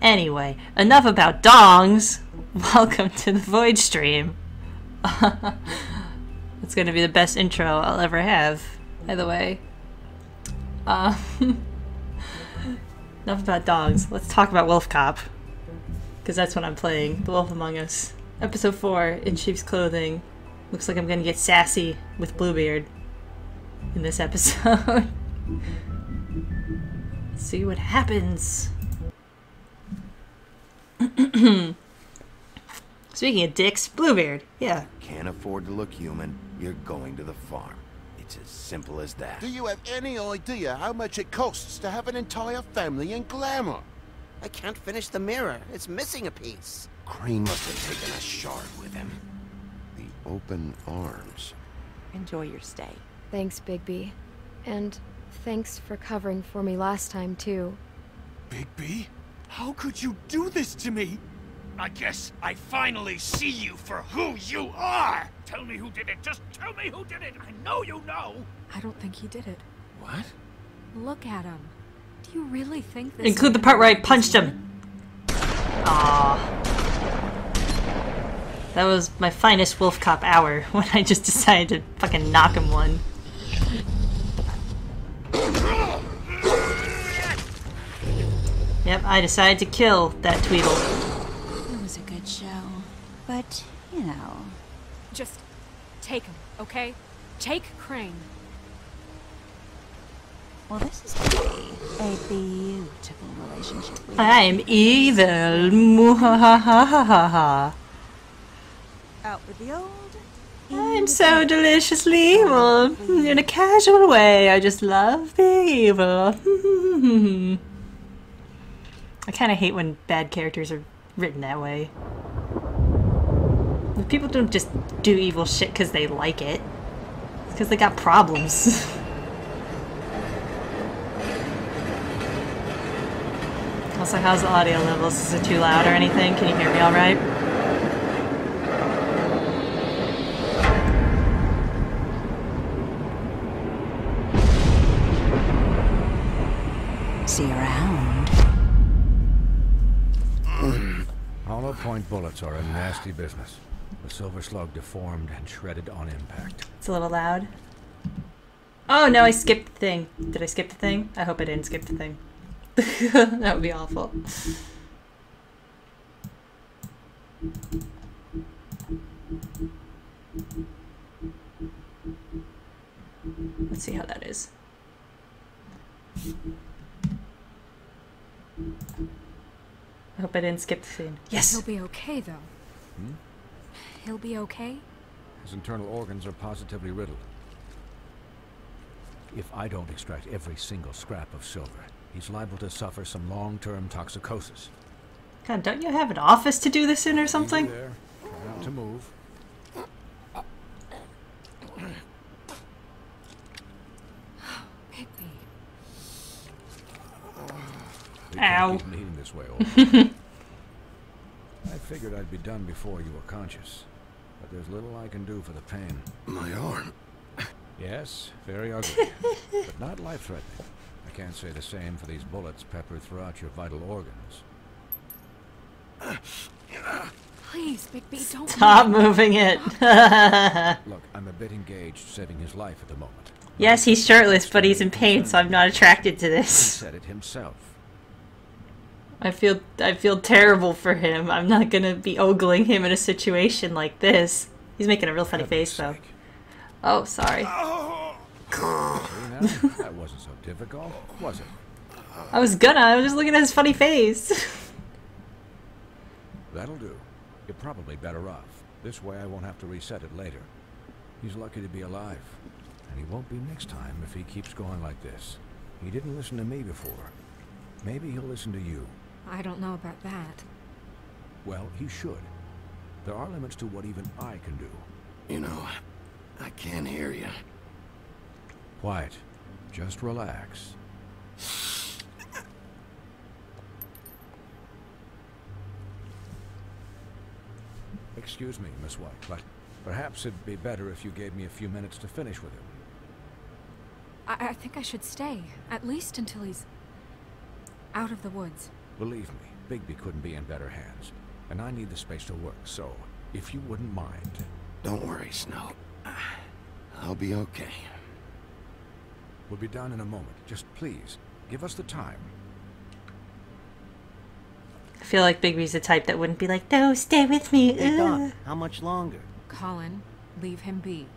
Anyway, enough about dongs. Welcome to the Void stream. It's gonna be the best intro I'll ever have, by the way. Enough about dogs. Let's talk about Wolf Cop. Because that's what I'm playing. The Wolf Among Us. Episode 4, in sheep's clothing. Looks like I'm gonna get sassy with Bluebeard in this episode. Let's see what happens. Speaking of dicks, Bluebeard. Yeah. Can't afford to look human. You're going to the farm. It's as simple as that. Do you have any idea how much it costs to have an entire family in glamour? I can't finish the mirror. It's missing a piece. Crane must have taken a shard with him. The open arms. Enjoy your stay. Thanks, Bigby. And thanks for covering for me last time, too. Bigby? How could you do this to me? I guess I finally see you for who you are! Tell me who did it! Just tell me who did it! I know you know! I don't think he did it. What? Look at him. Do you really think this— Include the part where I punched him. Aww. That was my finest Wolf Cop hour, when I just decided to fucking knock him one. Yep, I decided to kill that Tweedle. It was a good show, but, you know. Just take him, okay? Take Crane. Well, this is going to be a beautiful relationship. I'm evil. Muhahahaha. Out with the old. I'm so deliciously evil. In a casual way, I just love being evil. I kind of hate when bad characters are written that way. People don't just do evil shit because they like it. It's because they got problems. Also, how's the audio levels? Is it too loud or anything? Can you hear me alright? See you around. Hollow point bullets are a nasty business. The silver slug deformed and shredded on impact. It's a little loud. Oh no, I skipped the thing. Did I skip the thing? I hope I didn't skip the thing. That would be awful. Let's see how that is. I hope I didn't skip the scene. Yes! He'll be okay, though. Hmm? He'll be okay? His internal organs are positively riddled. If I don't extract every single scrap of silver, he's liable to suffer some long-term toxicosis. God, don't you have an office to do this in or something? There. Try not to move. Bigby. You Ow. can't keep bleeding this way, old. I figured I'd be done before you were conscious, but there's little I can do for the pain. My arm. Yes, very ugly, but not life-threatening. I can't say the same for these bullets peppered throughout your vital organs. Please, Bigby, don't Stop moving it. Look, I'm a bit engaged saving his life at the moment. Yes, he's shirtless, but he's in pain, so I'm not attracted to He this. said it himself. I feel terrible for him. I'm not gonna be ogling him in a situation like this. He's making a real funny face, though. Oh, sorry. See now? That wasn't so difficult, was it? I was just looking at his funny face. That'll do. You're probably better off. This way I won't have to reset it later. He's lucky to be alive. And he won't be next time if he keeps going like this. He didn't listen to me before. Maybe he'll listen to you. I don't know about that. Well, he should. There are limits to what even I can do. You know, I can't hear you. Quiet. Just relax. Excuse me, Miss White, but perhaps it'd be better if you gave me a few minutes to finish with him. I think I should stay, at least until he's out of the woods. Believe me, Bigby couldn't be in better hands. And I need the space to work, so if you wouldn't mind. Don't worry, Snow. I'll be okay. We'll be done in a moment. Just please, give us the time. I feel like Bigby's the type that wouldn't be like, no, stay with me. Hey, Doc, how much longer? Colin, leave him be.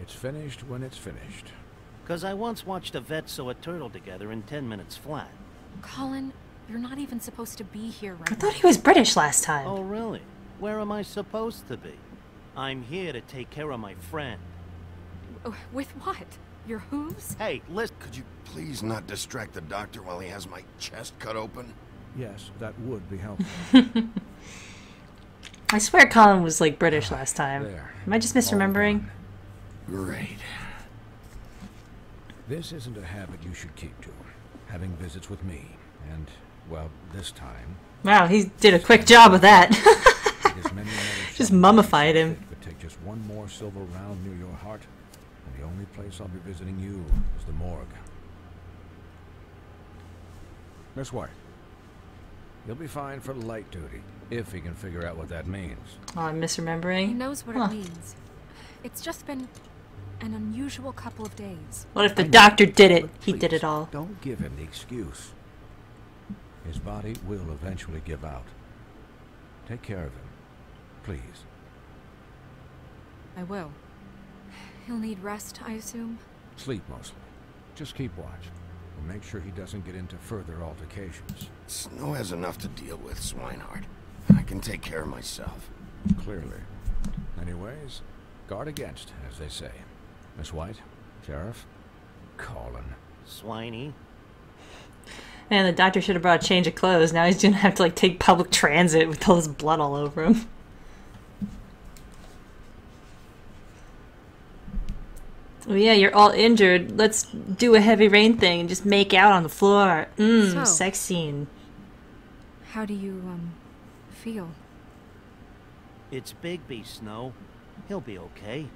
It's finished when it's finished. 'Cause I once watched a vet sew a turtle together in 10 minutes flat. Colin, you're not even supposed to be here right I now. thought he was British last time. Oh, really? Where am I supposed to be? I'm here to take care of my friend. With what? Your hooves? Hey, listen. Could you please not distract the doctor while he has my chest cut open? Yes, that would be helpful. I swear Colin was like British last time. There. Am I just misremembering? Great. This isn't a habit you should keep to. Having visits with me. And, well, this time... Wow, he did a quick job of that. as many Just mummified him. But take just one more silver round near your heart, and the only place I'll be visiting you is the morgue. Miss White, you'll be fine for light duty, if he can figure out what that means. Oh, I'm misremembering. He knows what it means. It's just been an unusual couple of days. What if the doctor did it? But He did please, it all. Don't give him the excuse. His body will eventually give out. Take care of him, please. I will. He'll need rest, I assume. Sleep mostly. Just keep watch. And make sure he doesn't get into further altercations. Snow has enough to deal with, Swinehart. I can take care of myself. Clearly. Anyways, guard against, as they say. Miss White, Sheriff, Colin. Swiney. Man, the doctor should have brought a change of clothes. Now he's gonna have to like take public transit with all this blood all over him. Oh yeah, you're all injured. Let's do a heavy rain thing and just make out on the floor. So- Sex scene. How do you, feel? It's Bigby, Snow. He'll be okay.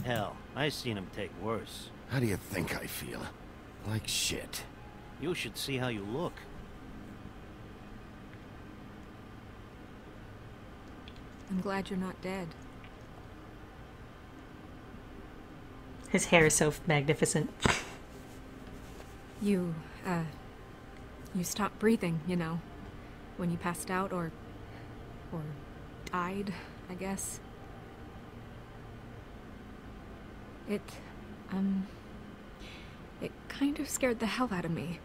Hell, I seen him take worse. How do you think I feel? Like shit. You should see how you look. I'm glad you're not dead. His hair is so magnificent. You stopped breathing, you know, when you passed out or died, I guess. It kind of scared the hell out of me.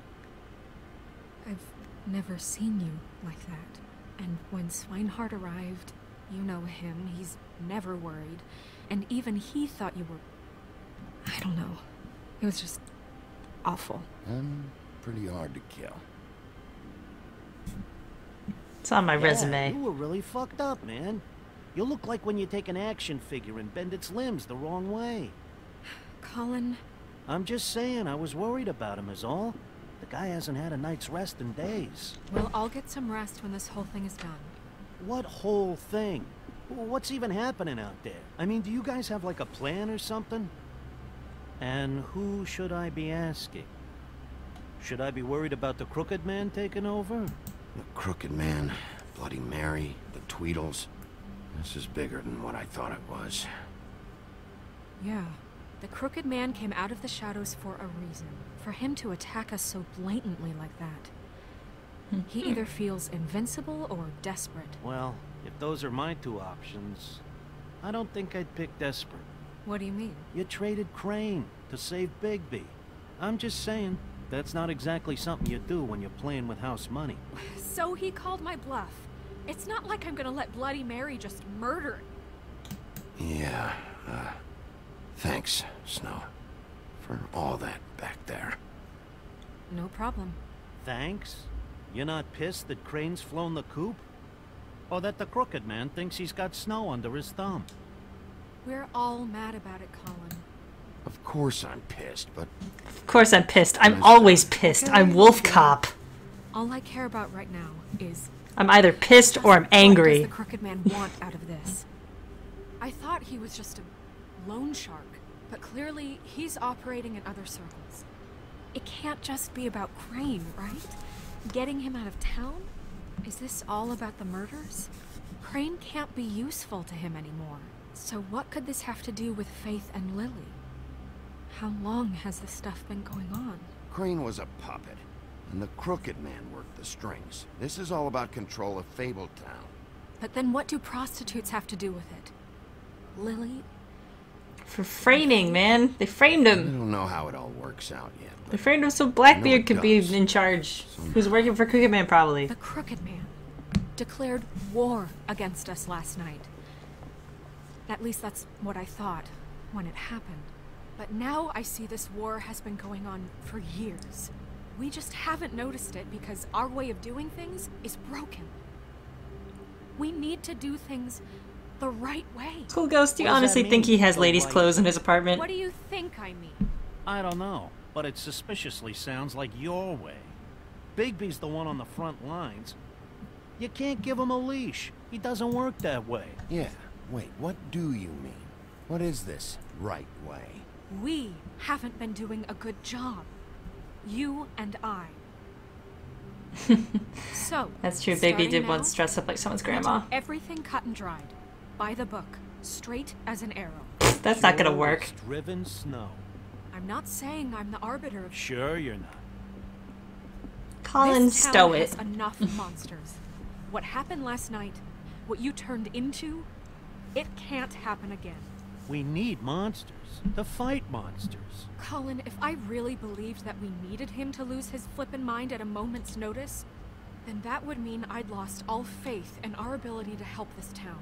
I've never seen you like that. And when Swinehart arrived, you know him, he's never worried. And even he thought you were... I don't know. It was just awful. I'm pretty hard to kill. It's on my Yeah, resume. you were really fucked up, man. You look like when you take an action figure and bend its limbs the wrong way. Colin, I'm just saying, I was worried about him is all. The guy hasn't had a night's rest in days. well, I'll get some rest when this whole thing is done. What whole thing? What's even happening out there? I mean, do you guys have like a plan or something? And who should I be asking? Should I be worried about the Crooked Man taking over? The Crooked Man, Bloody Mary, the Tweedles. This is bigger than what I thought it was. Yeah. The Crooked Man came out of the shadows for a reason. For him to attack us so blatantly like that. He either feels invincible or desperate. Well, if those are my two options, I don't think I'd pick desperate. What do you mean? You traded Crane to save Bigby. I'm just saying, that's not exactly something you do when you're playing with house money. So he called my bluff. It's not like I'm gonna let Bloody Mary just murder. Yeah, thanks, Snow. For all that back there. No problem. Thanks? You're not pissed that Crane's flown the coop? Or that the Crooked Man thinks he's got Snow under his thumb? We're all mad about it, Colin. Of course I'm pissed, but Of course I'm pissed. I'm always pissed. I'm Wolf Cop. All I care about right now is... I'm either pissed or I'm What does angry. the Crooked Man want out of this? I thought he was just a loan shark, but clearly he's operating in other circles. It can't just be about Crane, right? Getting him out of town? Is this all about the murders? Crane can't be useful to him anymore. So what could this have to do with Faith and Lily? How long has this stuff been going on? Crane was a puppet, and the Crooked Man worked the strings. This is all about control of Fabletown. But then what do prostitutes have to do with it? Lily? For framing, man. They framed I him. don't know how it all works out yet. They framed him so Blackbeard it could be does. in charge. Who's working for Crooked Man, probably. The Crooked Man declared war against us last night. At least that's what I thought when it happened. But now I see this war has been going on for years. We just haven't noticed it because our way of doing things is broken. We need to do things the right way. Cool Ghost, do you What does honestly that think he mean, has the ladies' right clothes in his apartment? What do you think I mean? I don't know, but it suspiciously sounds like your way. Bigby's the one on the front lines. You can't give him a leash. He doesn't work that way. Yeah, wait, what do you mean? What is this right way? We haven't been doing a good job. You and I. So, That's true. Bigby starting did now, once dress up like someone's we do grandma. everything cut and dried. By the book. Straight as an arrow. That's not gonna Sure work. as driven snow. I'm not saying I'm the arbiter of Sure you're not. Colin, this town stow has it. enough monsters. What happened last night, what you turned into, it can't happen again. We need monsters to fight monsters. Colin, if I really believed that we needed him to lose his flippin' mind at a moment's notice, then that would mean I'd lost all faith in our ability to help this town.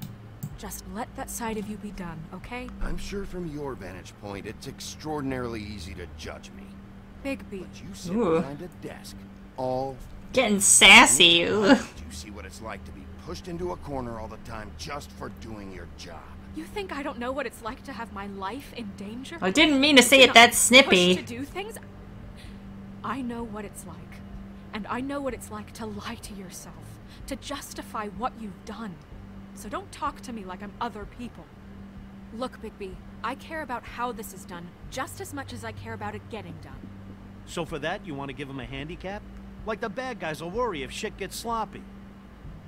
Just let that side of you be done, okay? I'm sure from your vantage point, it's extraordinarily easy to judge me. Bigby. But you sit Ooh. behind a desk all Getting sassy. Ugh. Did you see what it's like to be pushed into a corner all the time just for doing your job? You think I don't know what it's like to have my life in danger? I didn't mean to say it that snippy. Pushed to do things? I know what it's like. And I know what it's like to lie to yourself, to justify what you've done. So don't talk to me like I'm other people. Look, Bigby, I care about how this is done just as much as I care about it getting done. So for that, you want to give him a handicap? Like the bad guys will worry if shit gets sloppy.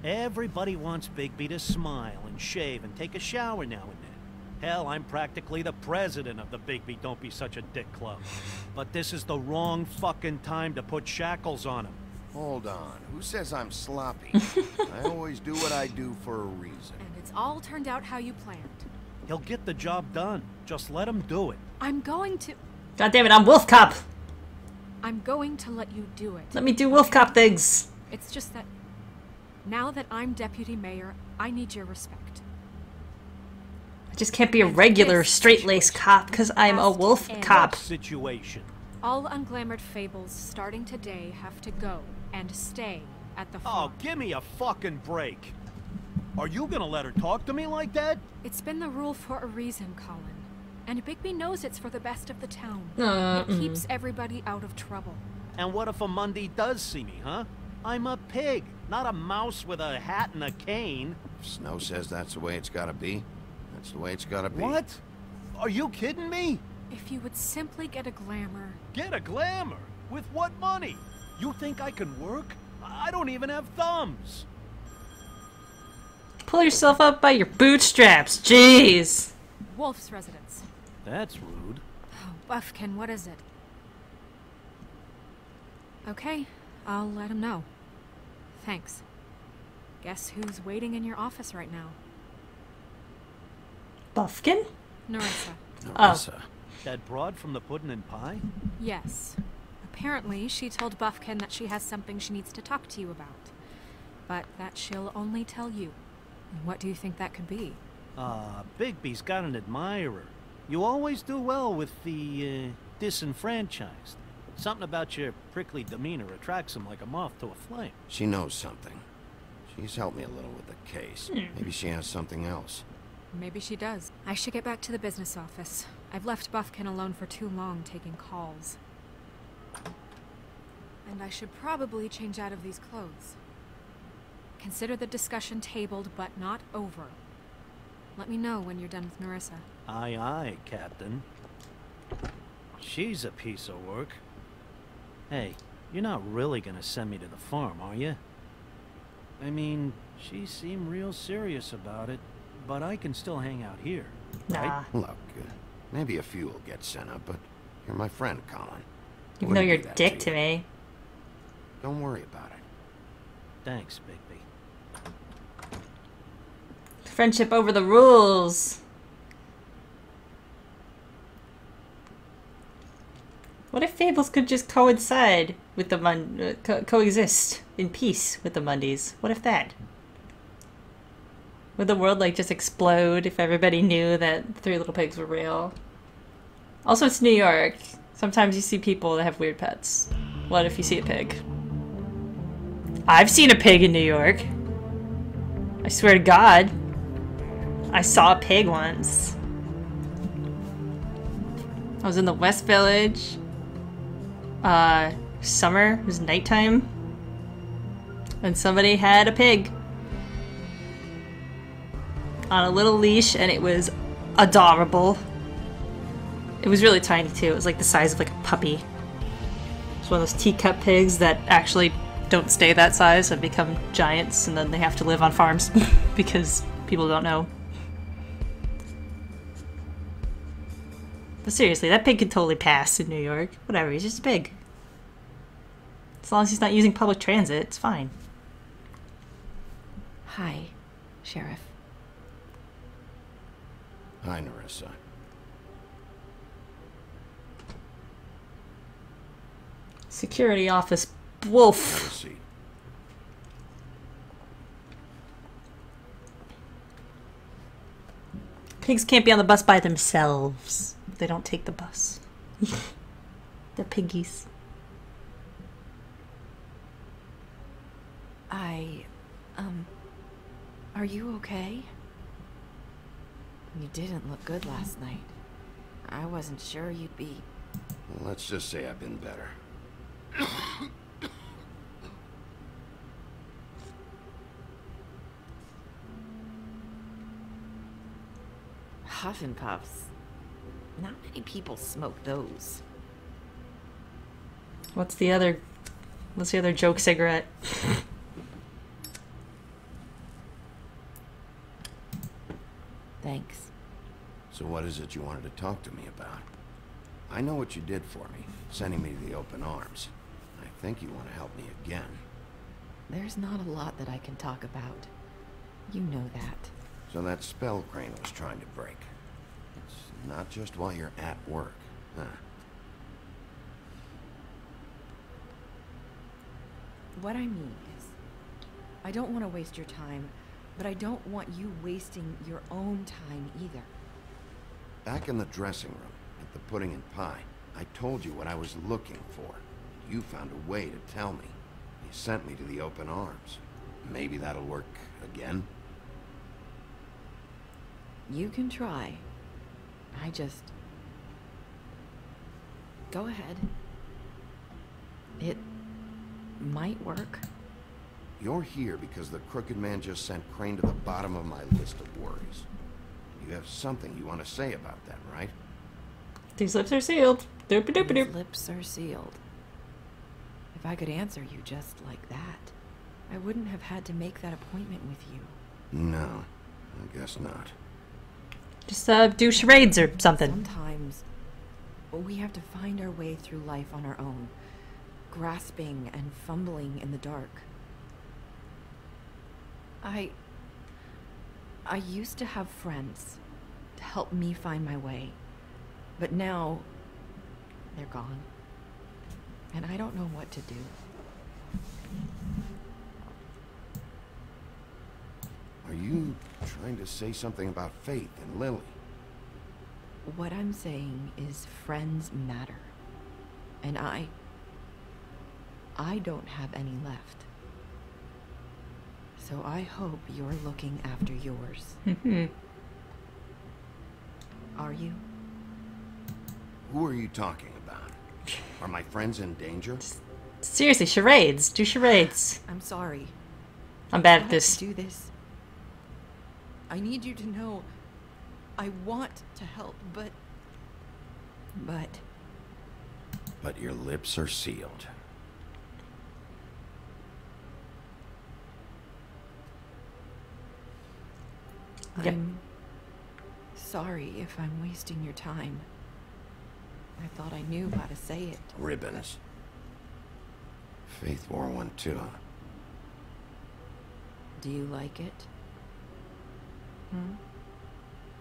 Everybody wants Bigby to smile and shave and take a shower now and then. Hell, I'm practically the president of the Bigby Don't Be Such a Dick Club. But this is the wrong fucking time to put shackles on him. Hold on. Who says I'm sloppy? I always do what I do for a reason. And it's all turned out how you planned. He'll get the job done. Just let him do it. I'm going to I'm Wolf Cop. I'm going to let you do it. Let me do Wolf Cop things. It's just that now that I'm deputy mayor, I need your respect. I just can't be a regular straight-laced cop because I'm a wolf cop. Situation. All unglamored fables starting today have to go and stay at the Oh, farm. give me a fucking break. Are you gonna let her talk to me like that? It's been the rule for a reason, Colin. And Bigby knows it's for the best of the town. It keeps everybody out of trouble. And what if a Monday does see me, huh? I'm a pig, not a mouse with a hat and a cane. If Snow says that's the way it's gotta be, that's the way it's gotta be. What? Are you kidding me? If you would simply get a glamour. Get a glamour? With what money? You think I can work? I don't even have thumbs. Pull yourself up by your bootstraps. Jeez. Wolf's residence. That's rude. Oh, Buffkin, what is it? Okay, I'll let him know. Thanks. Guess who's waiting in your office right now? Buffkin? Nerissa. Nerissa. That broad from the puddin' and pie? Yes. Apparently, she told Buffkin that she has something she needs to talk to you about. But that she'll only tell you. And what do you think that could be? Bigby's got an admirer. You always do well with the, disenfranchised. Something about your prickly demeanor attracts him like a moth to a flame. She knows something. She's helped me a little with the case. Maybe she has something else. Maybe she does. I should get back to the business office. I've left Buffkin alone for too long taking calls. And I should probably change out of these clothes. Consider the discussion tabled, but not over. Let me know when you're done with Nerissa. Aye, aye, Captain. She's a piece of work. Hey, you're not really gonna send me to the farm, are you? I mean, she seemed real serious about it, but I can still hang out here, Nah. right? Look, maybe a few will get sent up, but you're my friend, Colin. Even though Wouldn't you're do that dick to to you. me. Don't worry about it. Thanks, Bigby. Friendship over the rules. What if fables could just coincide with the coexist in peace with the Mundys? What if that? Would the world like just explode if everybody knew that the Three Little Pigs were real? Also, it's New York. Sometimes you see people that have weird pets. What if you see a pig? I've seen a pig in New York. I swear to God. I saw a pig once. I was in the West Village. Summer, it was nighttime. And somebody had a pig on a little leash, and it was adorable. It was really tiny too. It was like the size of like a puppy. It's one of those teacup pigs that actually don't stay that size and become giants, and then they have to live on farms because people don't know. But seriously, that pig could totally pass in New York. Whatever, he's just a pig. As long as he's not using public transit, it's fine. Hi, Sheriff. Hi, Nerissa. Security office wolf. Have a seat. Pigs can't be on the bus by themselves. They don't take the bus. The piggies. Are you okay? You didn't look good last night. I wasn't sure you'd be... Well, let's just say I've been better. Huff and puffs. Not many people smoke those. What's the other joke cigarette? Thanks. So what is it you wanted to talk to me about? I know what you did for me, sending me to the open arms. I think you want to help me again. There's not a lot that I can talk about. You know that. So that spell Crane was trying to break. It's not just while you're at work, huh? What I mean is, I don't want to waste your time, but I don't want you wasting your own time either. Back in the dressing room, at the pudding and pie, I told you what I was looking for. You found a way to tell me. You sent me to the open arms. Maybe that'll work again? You can try. I just... Go ahead. It might work. You're here because the crooked man just sent Crane to the bottom of my list of worries. You have something you want to say about that, right? These lips are sealed. Doop doop These doop. lips are sealed. If I could answer you just like that, I wouldn't have had to make that appointment with you. No, I guess not. Just do charades or something. Sometimes we have to find our way through life on our own, grasping and fumbling in the dark. I used to have friends to help me find my way, but now they're gone, and I don't know what to do. Are you trying to say something about Faith and Lily? What I'm saying is friends matter, and I don't have any left. So I hope you're looking after yours. Are you? Who are you talking about? Are my friends in danger? Seriously, charades. Do charades. I'm sorry. I'm bad I at this. do this. I need you to know I want to help, but But your lips are sealed. Yep. I'm sorry if I'm wasting your time. I thought I knew how to say it. Ribbons. Faith wore one too. Do you like it?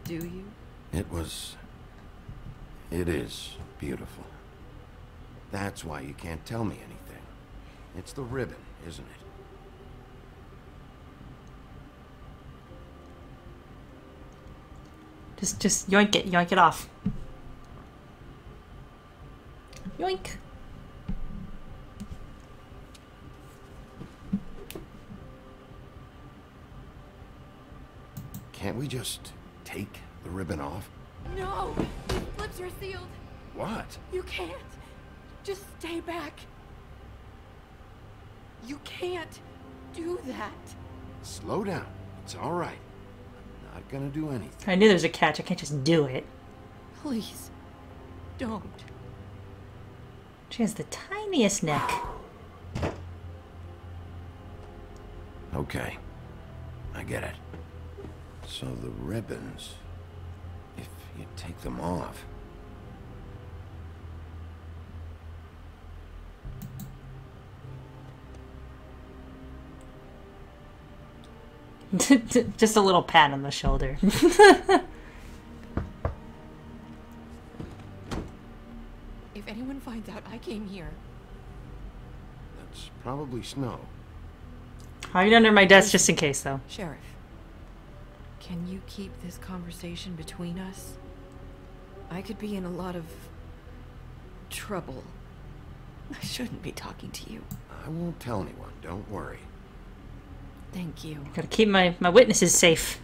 Do you? It is beautiful. That's why you can't tell me anything. It's the ribbon, isn't it? Just yoink it off. Yoink. Can't we just take the ribbon off? No! The flips are sealed. What? You can't. Just stay back. You can't do that. Slow down. It's all right. I'm not gonna do anything. I knew there was a catch. I can't just do it. Please, don't. She has the tiniest neck. Okay. I get it. So the ribbons, if you take them off... Just a little pat on the shoulder. If anyone finds out I came here... That's probably snow. Hide under my desk just in case, though. Sheriff, can you keep this conversation between us? I could be in a lot of trouble. I shouldn't be talking to you. I won't tell anyone, don't worry. Thank you. Gotta keep my witnesses safe.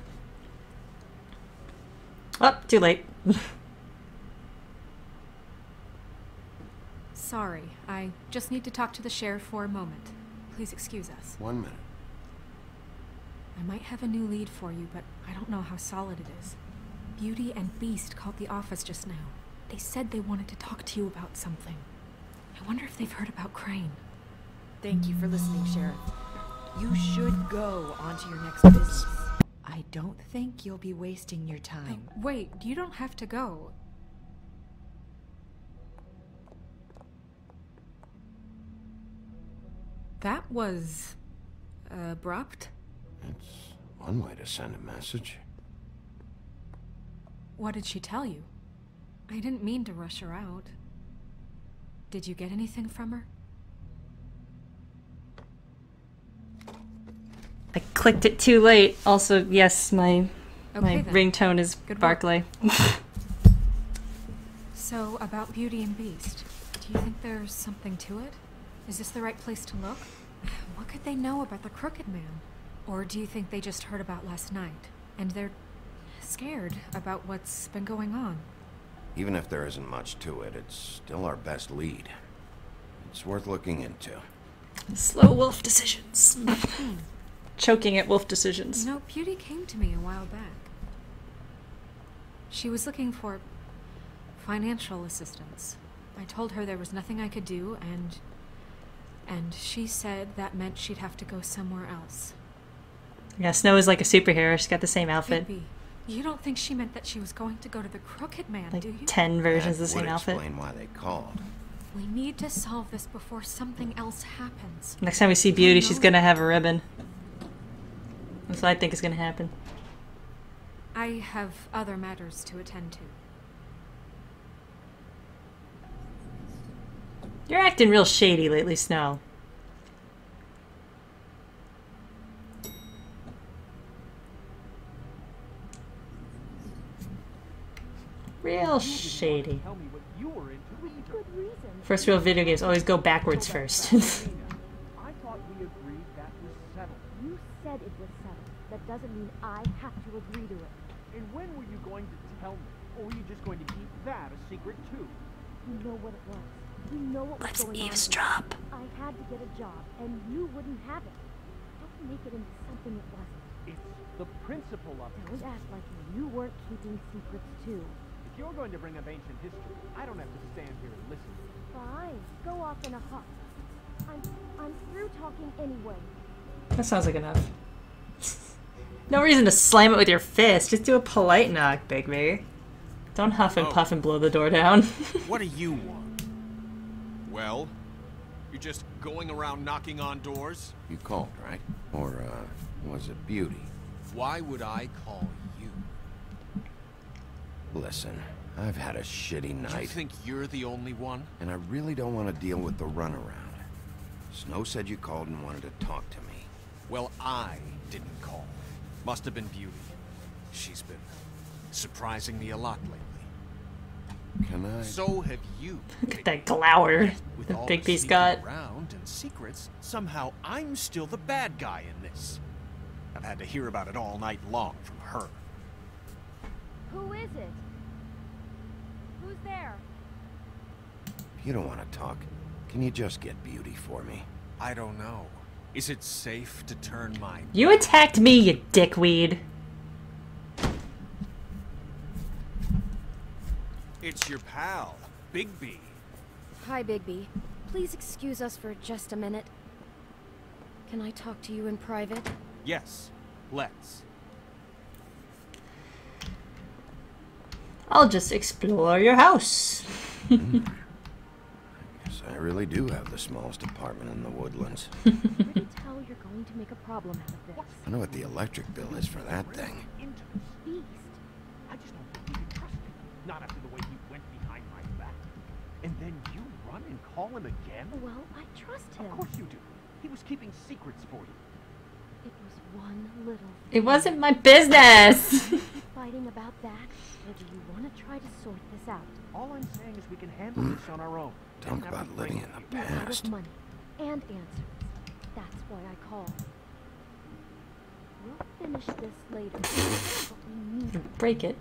Oh, too late. Sorry, I just need to talk to the sheriff for a moment. Please excuse us. 1 minute. I might have a new lead for you, but I don't know how solid it is. Beauty and Beast called the office just now. They said they wanted to talk to you about something. I wonder if they've heard about Crane. Thank you for listening, Sheriff. You should go on to your next business. I don't think you'll be wasting your time. Wait, you don't have to go. That was... abrupt? It's one way to send a message. What did she tell you? I didn't mean to rush her out. Did you get anything from her? I clicked it too late. Also, yes, my Okay, then. ringtone is Good work. Barclay. So, about Beauty and Beast, do you think there's something to it? Is this the right place to look? What could they know about the Crooked Man? Or do you think they just heard about last night, and they're scared about what's been going on? Even if there isn't much to it, it's still our best lead. It's worth looking into. Slow wolf decisions. Choking at wolf decisions. You know, Beauty came to me a while back. She was looking for financial assistance. I told her there was nothing I could do, and she said that meant she'd have to go somewhere else. Yeah, Snow is like a superhero. She's got the same outfit. Bigby, you don't think she meant that she was going to go to the Crooked Man, Like do you? 10 versions of the That same would outfit. explain why they called. We need to solve this before something else happens. Next time we see Beauty, she's gonna have a ribbon. That's what I think is gonna happen. I have other matters to attend to. You're acting real shady lately, Snow. Real shady. Tell me what you were into either. First real video games always go backwards first. I thought we agreed that was settled. You said it was settled. That doesn't mean I have to agree to it. And when were you going to tell me? Or were you just going to keep that a secret too? You know what it was. You know what was Let's going eavesdrop. on. I had to get a job, and you wouldn't have it. Don't make it into something it wasn't. It's the principle of it. Don't act like you weren't keeping secrets too. If you're going to bring up ancient history, I don't have to stand here and listen. Fine. Go off in a huff. I'm through talking anyway. That sounds like enough. No reason to slam it with your fist. Just do a polite knock, Bigby. Don't huff and puff and blow the door down. What do you want? Well, you're just going around knocking on doors? You called, right? Or, was it Beauty? Why would I call you? Listen, I've had a shitty night. You think you're the only one? And I really don't want to deal with the runaround. Snow said you called and wanted to talk to me. Well, I didn't call. Must have been Beauty. She's been surprising me a lot lately. Can I? So have you. Look at that glower With that all Bigby's the got. sneaking around and secrets, somehow I'm still the bad guy in this. I've had to hear about it all night long from her. Who is it? Who's there? If you don't want to talk, can you just get Beauty for me? I don't know. Is it safe to turn my... You attacked me, you dickweed. It's your pal, Bigby. Hi, Bigby. Please excuse us for just a minute. Can I talk to you in private? Yes, let's. I'll just explore your house. Guess I really do have the smallest apartment in the woodlands. I can tell you're going to make a problem out of this. I know what the electric bill is for that thing. Beast. I just don't think we can trust him. Not after the way he went behind my back. And then you run and call him again? Well, I trust him. Of course you do. He was keeping secrets for you. It was one little thing. It wasn't my business. Fighting about that, or do you want to try to sort this out? All I'm saying is we can handle this on our own. Talk about living in the You're out past. of money and answers. That's why I called. We'll finish this later. But we need Break it.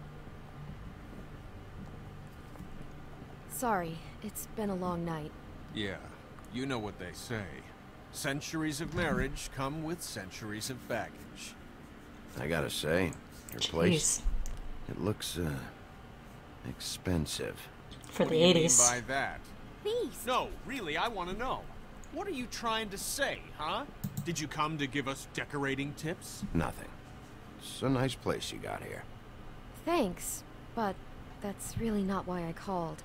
Sorry, it's been a long night. Yeah, you know what they say. Centuries of marriage come with centuries of baggage. I gotta say, your place, it looks, expensive. For What the do you 80s. mean by that? Beast! No, really, I want to know. What are you trying to say, huh? Did you come to give us decorating tips? Nothing. It's a nice place you got here. Thanks, but that's really not why I called.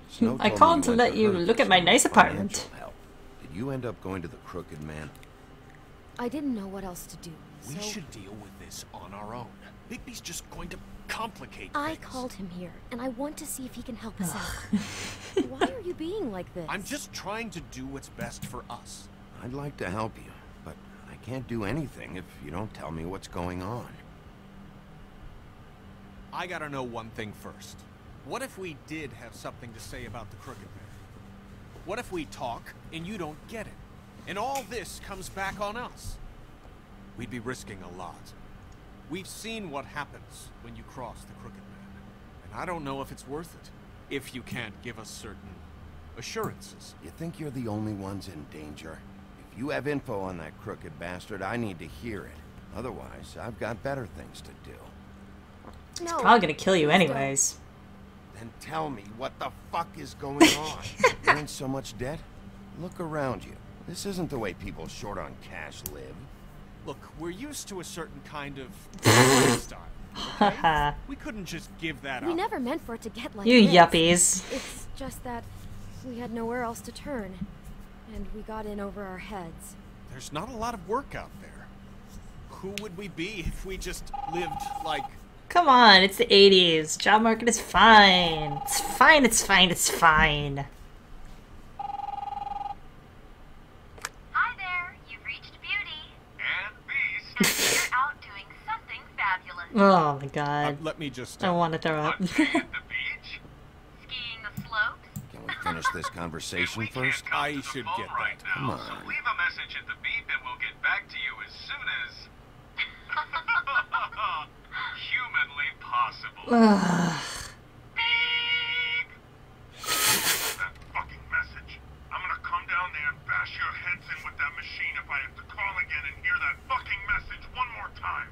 Snow I told me called to went let you her look for at my some nice apartment. financial help. Did you end up going to the Crooked Man? I didn't know what else to do, We so should deal with this on our own. Bigby's just going to complicate I things. called him here, and I want to see if he can help us out. Why are you being like this? I'm just trying to do what's best for us. I'd like to help you, but I can't do anything if you don't tell me what's going on. I gotta know one thing first. What if we did have something to say about the Crooked Man? What if we talk and you don't get it? And all this comes back on us? We'd be risking a lot. We've seen what happens when you cross the Crooked Man. And I don't know if it's worth it. If you can't give us certain assurances. You think you're the only ones in danger? If you have info on that crooked bastard, I need to hear it. Otherwise, I've got better things to do. It's probably gonna kill you anyways. Then tell me what the fuck is going on. You're in so much debt? Look around you. This isn't the way people short on cash live. Look, we're used to a certain kind of lifestyle. Okay? We couldn't just give that We up. never meant for it to get like You this. yuppies. It's just that we had nowhere else to turn, and we got in over our heads. There's not a lot of work out there. Who would we be if we just lived like... Come on, it's the 80s. Job market is fine. It's fine, it's fine, it's fine. Hi there, you've reached Beauty. And Beast. And you're out doing something fabulous. Oh my god. let me just... I want to throw up. Skiing the slopes. Can we finish this conversation first? I should get that. Come on. Leave a message at the beep and we'll get back to you as soon as... humanly possible. That fucking message. I'm gonna come down there and bash your heads in with that machine if I have to call again and hear that fucking message one more time.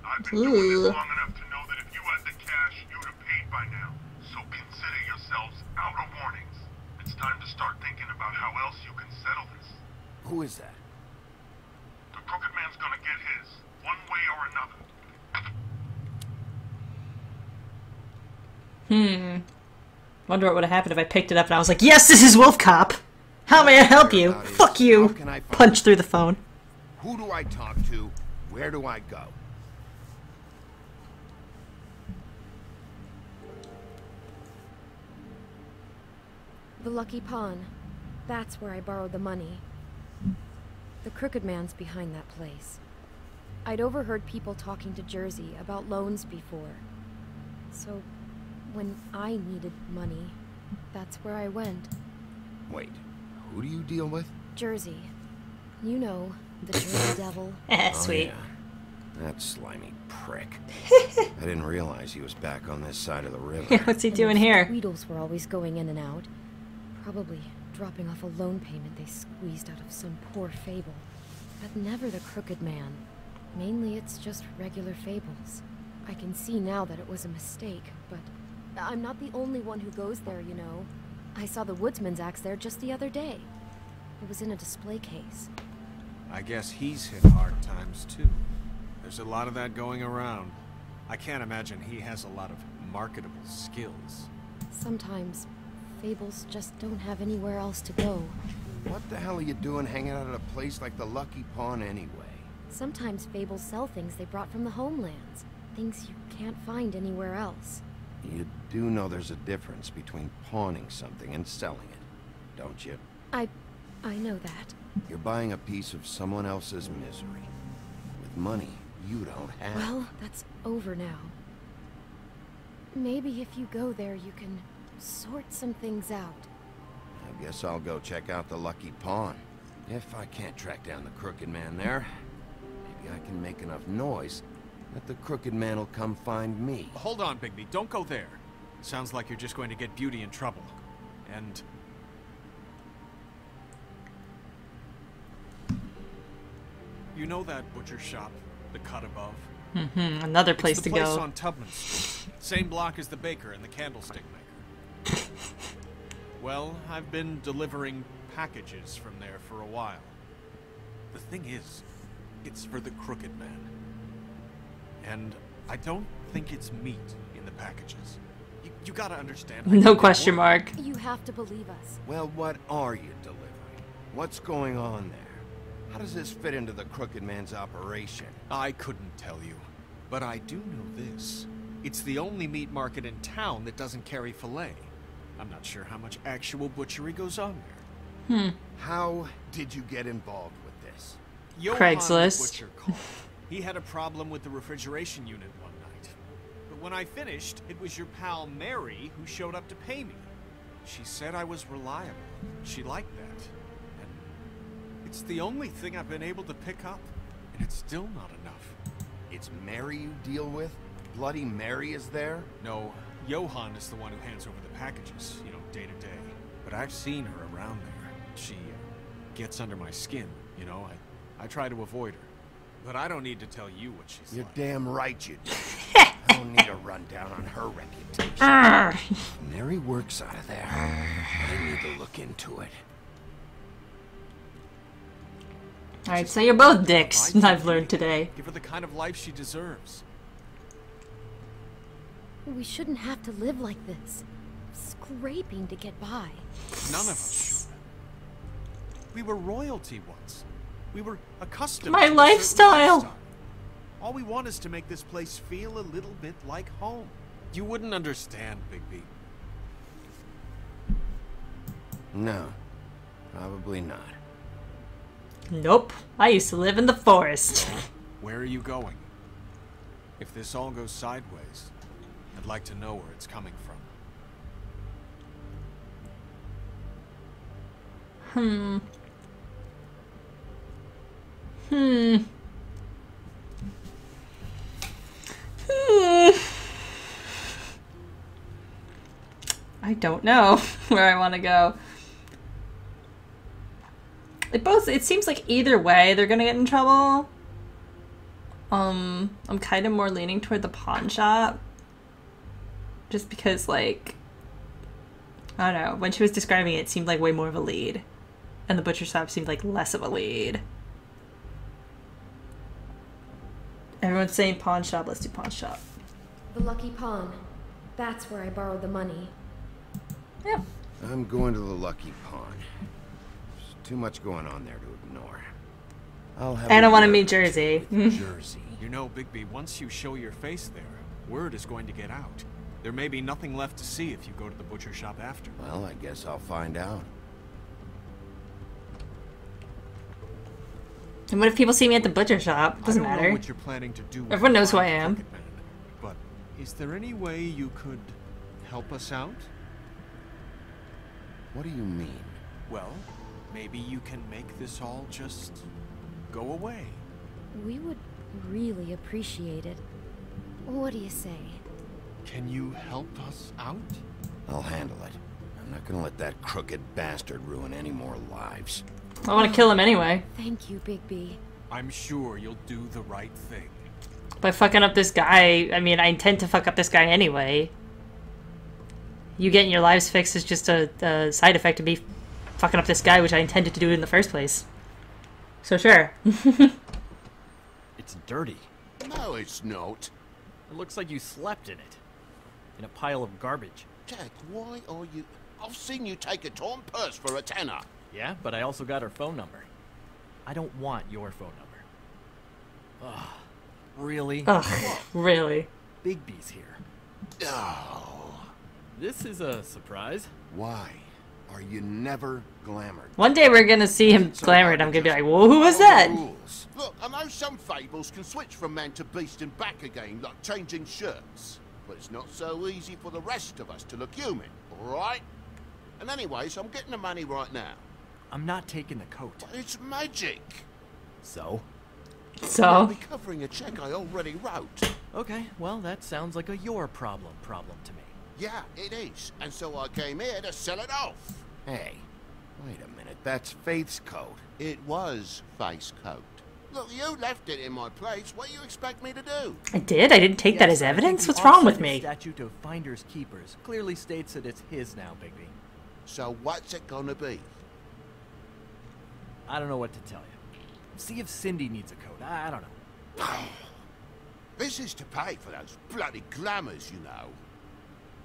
I've been doing this long enough to know that if you had the cash, you would have paid by now. So consider yourselves out of warnings. It's time to start thinking about how else you can settle this. Who is that? The Crooked Man's gonna get his, one way or another. Wonder what would have happened if I picked it up and I was like, yes, this is Wolf Cop! How may I help you? Fuck you! Punch through the phone. Who do I talk to? Where do I go? The Lucky Pawn. That's where I borrowed the money. The Crooked Man's behind that place. I'd overheard people talking to Jersey about loans before. So, when I needed money, that's where I went. Wait, who do you deal with? Jersey. You know, the Jersey Devil. Sweet. Oh, yeah. That slimy prick. I didn't realize he was back on this side of the river. What's he doing here? Weedles were always going in and out. Probably dropping off a loan payment they squeezed out of some poor fable. But never the Crooked Man. Mainly it's just regular fables. I can see now that it was a mistake, but I'm not the only one who goes there, you know. I saw the woodsman's axe there just the other day. It was in a display case. I guess he's hit hard times too. There's a lot of that going around. I can't imagine he has a lot of marketable skills. Sometimes fables just don't have anywhere else to go. What the hell are you doing hanging out at a place like the Lucky Pawn anyway? Sometimes fables sell things they brought from the homelands. Things you can't find anywhere else. You do know there's a difference between pawning something and selling it, don't you? I know that. You're buying a piece of someone else's misery. With money you don't have. Well, that's over now. Maybe if you go there you can sort some things out. I guess I'll go check out the Lucky Pawn. If I can't track down the Crooked Man there, maybe I can make enough noise that the Crooked Man will come find me. Hold on, Bigby. Don't go there. Sounds like you're just going to get Beauty in trouble. And... you know that butcher shop, the cut above? Another place to go. It's the place on Tubman Street. Same block as the baker and the candlestick maker. Well, I've been delivering packages from there for a while. The thing is, it's for the Crooked Man. And I don't think it's meat in the packages. You gotta understand. No question mark. You have to believe us. Well, what are you delivering? What's going on there? How does this fit into the Crooked Man's operation? I couldn't tell you, but I do know this. It's the only meat market in town that doesn't carry filet. I'm not sure how much actual butchery goes on there. How did you get involved with this? Craigslist. The butcher called. He had a problem with the refrigeration unit one night. But when I finished, it was your pal Mary who showed up to pay me. She said I was reliable. She liked that. And it's the only thing I've been able to pick up, and it's still not enough. It's Mary you deal with? Bloody Mary is there? No, Johan is the one who hands over the packages, you know, day to day. But I've seen her around there. She gets under my skin, you know. I try to avoid her. But I don't need to tell you what she's You're like. damn right you do. I don't need a rundown on her reputation. Mary works out of there. I need to look into it. Alright, so you're both dicks, I've learned today. Give her the kind of life she deserves. We shouldn't have to live like this. Scraping to get by. None of us should. We were royalty once. We were accustomed My to lifestyle. All we want is to make this place feel a little bit like home. You wouldn't understand, Bigby. No, probably not. Nope. I used to live in the forest. Where are you going? If this all goes sideways, I'd like to know where it's coming from. I don't know where I want to go. It seems like either way they're gonna get in trouble. I'm kind of more leaning toward the pawn shop. Just because, like, I don't know, when she was describing it, it seemed like way more of a lead. And the butcher shop seemed like less of a lead. Everyone's saying pawn shop, let's do pawn shop. The Lucky Pawn. That's where I borrowed the money. Yeah. I'm going to the Lucky Pond. There's too much going on there to ignore. I don't want to meet Jersey. Jersey. You know, Bigby, once you show your face there, word is going to get out. There may be nothing left to see if you go to the butcher shop after. Well, I guess I'll find out. And what if people see me at the butcher shop? Doesn't I don't matter. know what you're planning to do with Everyone knows who the I am. Crooked Man, but is there any way you could help us out? What do you mean? Well, maybe you can make this all just go away. We would really appreciate it. What do you say? Can you help us out? I'll handle it. I'm not gonna let that crooked bastard ruin any more lives. I want to kill him anyway. Thank you, Bigby. I'm sure you'll do the right thing. By fucking up this guy, I mean, I intend to fuck up this guy anyway. You getting your lives fixed is just a side effect of me fucking up this guy, which I intended to do in the first place. So sure. It's dirty. No, it's not. It looks like you slept in it. In a pile of garbage. Jack, why are you... I've seen you take a torn purse for a tenner. Yeah, but I also got her phone number. I don't want your phone number. Ugh. Really? Ugh, really? Bigby's here. Oh. This is a surprise. Why are you never glamored? One day we're gonna see him glamored. I'm gonna be like, whoa, who was that? Look, I know some fables can switch from man to beast and back again, like changing shirts. But it's not so easy for the rest of us to look human, alright? And anyways, I'm getting the money right now. I'm not taking the coat. But it's magic. So? I'll be covering a check I already wrote. Okay, well, that sounds like a your problem to me. Yeah, it is. And so I came here to sell it off. Hey, wait a minute. That's Faith's coat. It was Faith's coat. Look, you left it in my place. What do you expect me to do? I did? I didn't take that as evidence? What's wrong with me? The statute of Finders Keepers clearly states that it's his now, Bigby. So what's it gonna be? I don't know what to tell you. See if Cindy needs a coat. I don't know. This is to pay for those bloody glamours, you know.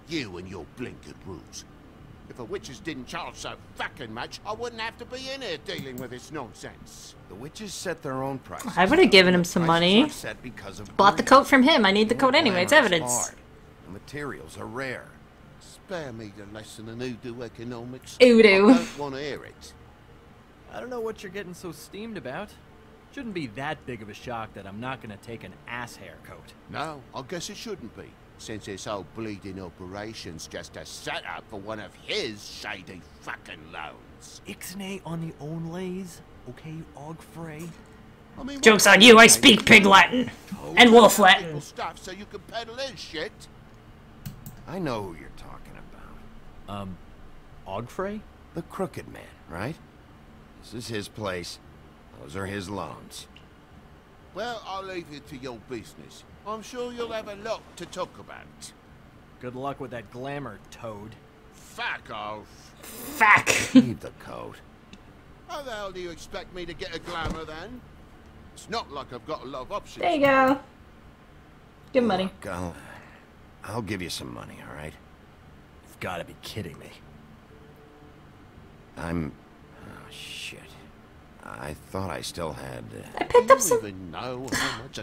You and your blinkered rules. If the witches didn't charge so fucking much, I wouldn't have to be in here dealing with this nonsense. The witches set their own prices. I would have given him some money. Set because of Bought the coat from him. I need the coat anyway. It's evidence. Hard. The materials are rare. Spare me the lesson in Udo economics. Udo. I don't want to hear it. I don't know what you're getting so steamed about. Shouldn't be that big of a shock that I'm not gonna take an ass hair coat. No, I guess it shouldn't be, since this whole bleeding operation's just a setup for one of his shady fucking loans. Ixnay on the onlays, okay, Ogfrey? I mean, Joke's on you, I speak Pig Latin. And Wolf Latin. Stuff so you can peddle his shit. I know who you're talking about. Ogfrey? The Crooked Man, right? This is his place. Those are his loans. Well, I'll leave it to your business. I'm sure you'll have a lot to talk about. Good luck with that glamour, Toad. Fuck off. Fuck. Leave the coat. How the hell do you expect me to get a glamour then? It's not like I've got a lot of options. There you go. Give him money. Look, I'll give you some money, all right? You've got to be kidding me. Oh, shit. I thought I still had... I picked up some...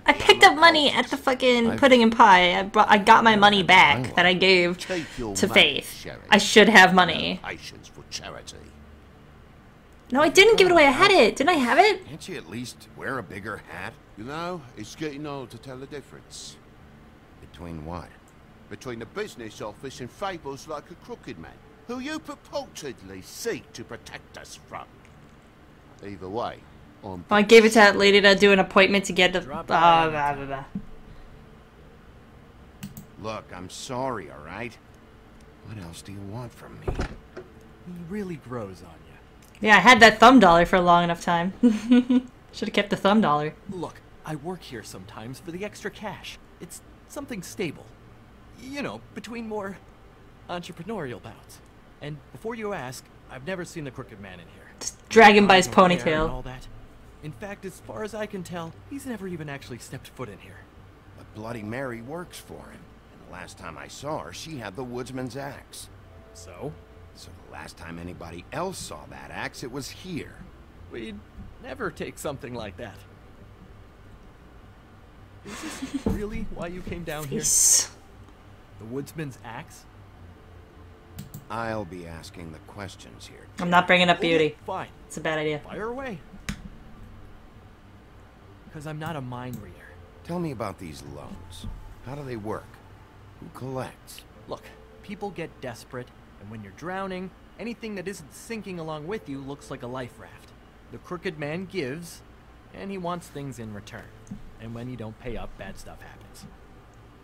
I picked up money at the fucking pudding and pie. I got my money back that I gave to Faith. I should have money. Patience for charity. No, I didn't give it away. I had it. Didn't I have it? Can't you at least wear a bigger hat? You know, it's getting old to tell the difference. Between what? Between the business office and fables like a crooked man, who you purportedly seek to protect us from. Either way, I gave it to that lady to do an appointment to get the... blah, blah, blah. Look, I'm sorry, all right? What else do you want from me? He really grows on you. Yeah, I had that thumb dollar for a long enough time. Should have kept the thumb dollar. Look, I work here sometimes for the extra cash. It's something stable. You know, between more entrepreneurial bouts. And before you ask, I've never seen the Crooked Man in here. Just drag him by his And ponytail. all that. In fact, as far as I can tell, he's never even actually stepped foot in here. But Bloody Mary works for him. And The last time I saw her, she had the woodsman's axe. So? So the last time anybody else saw that axe, it was here. We'd never take something like that. Is this really why you came down here? The woodsman's axe? I'll be asking the questions here. I'm not bringing up Beauty. Fine. It's a bad idea. Fire away. Because I'm not a mind reader. Tell me about these loans. How do they work? Who collects? Look, people get desperate, and when you're drowning, anything that isn't sinking along with you looks like a life raft. The crooked man gives, and he wants things in return. And when you don't pay up, bad stuff happens.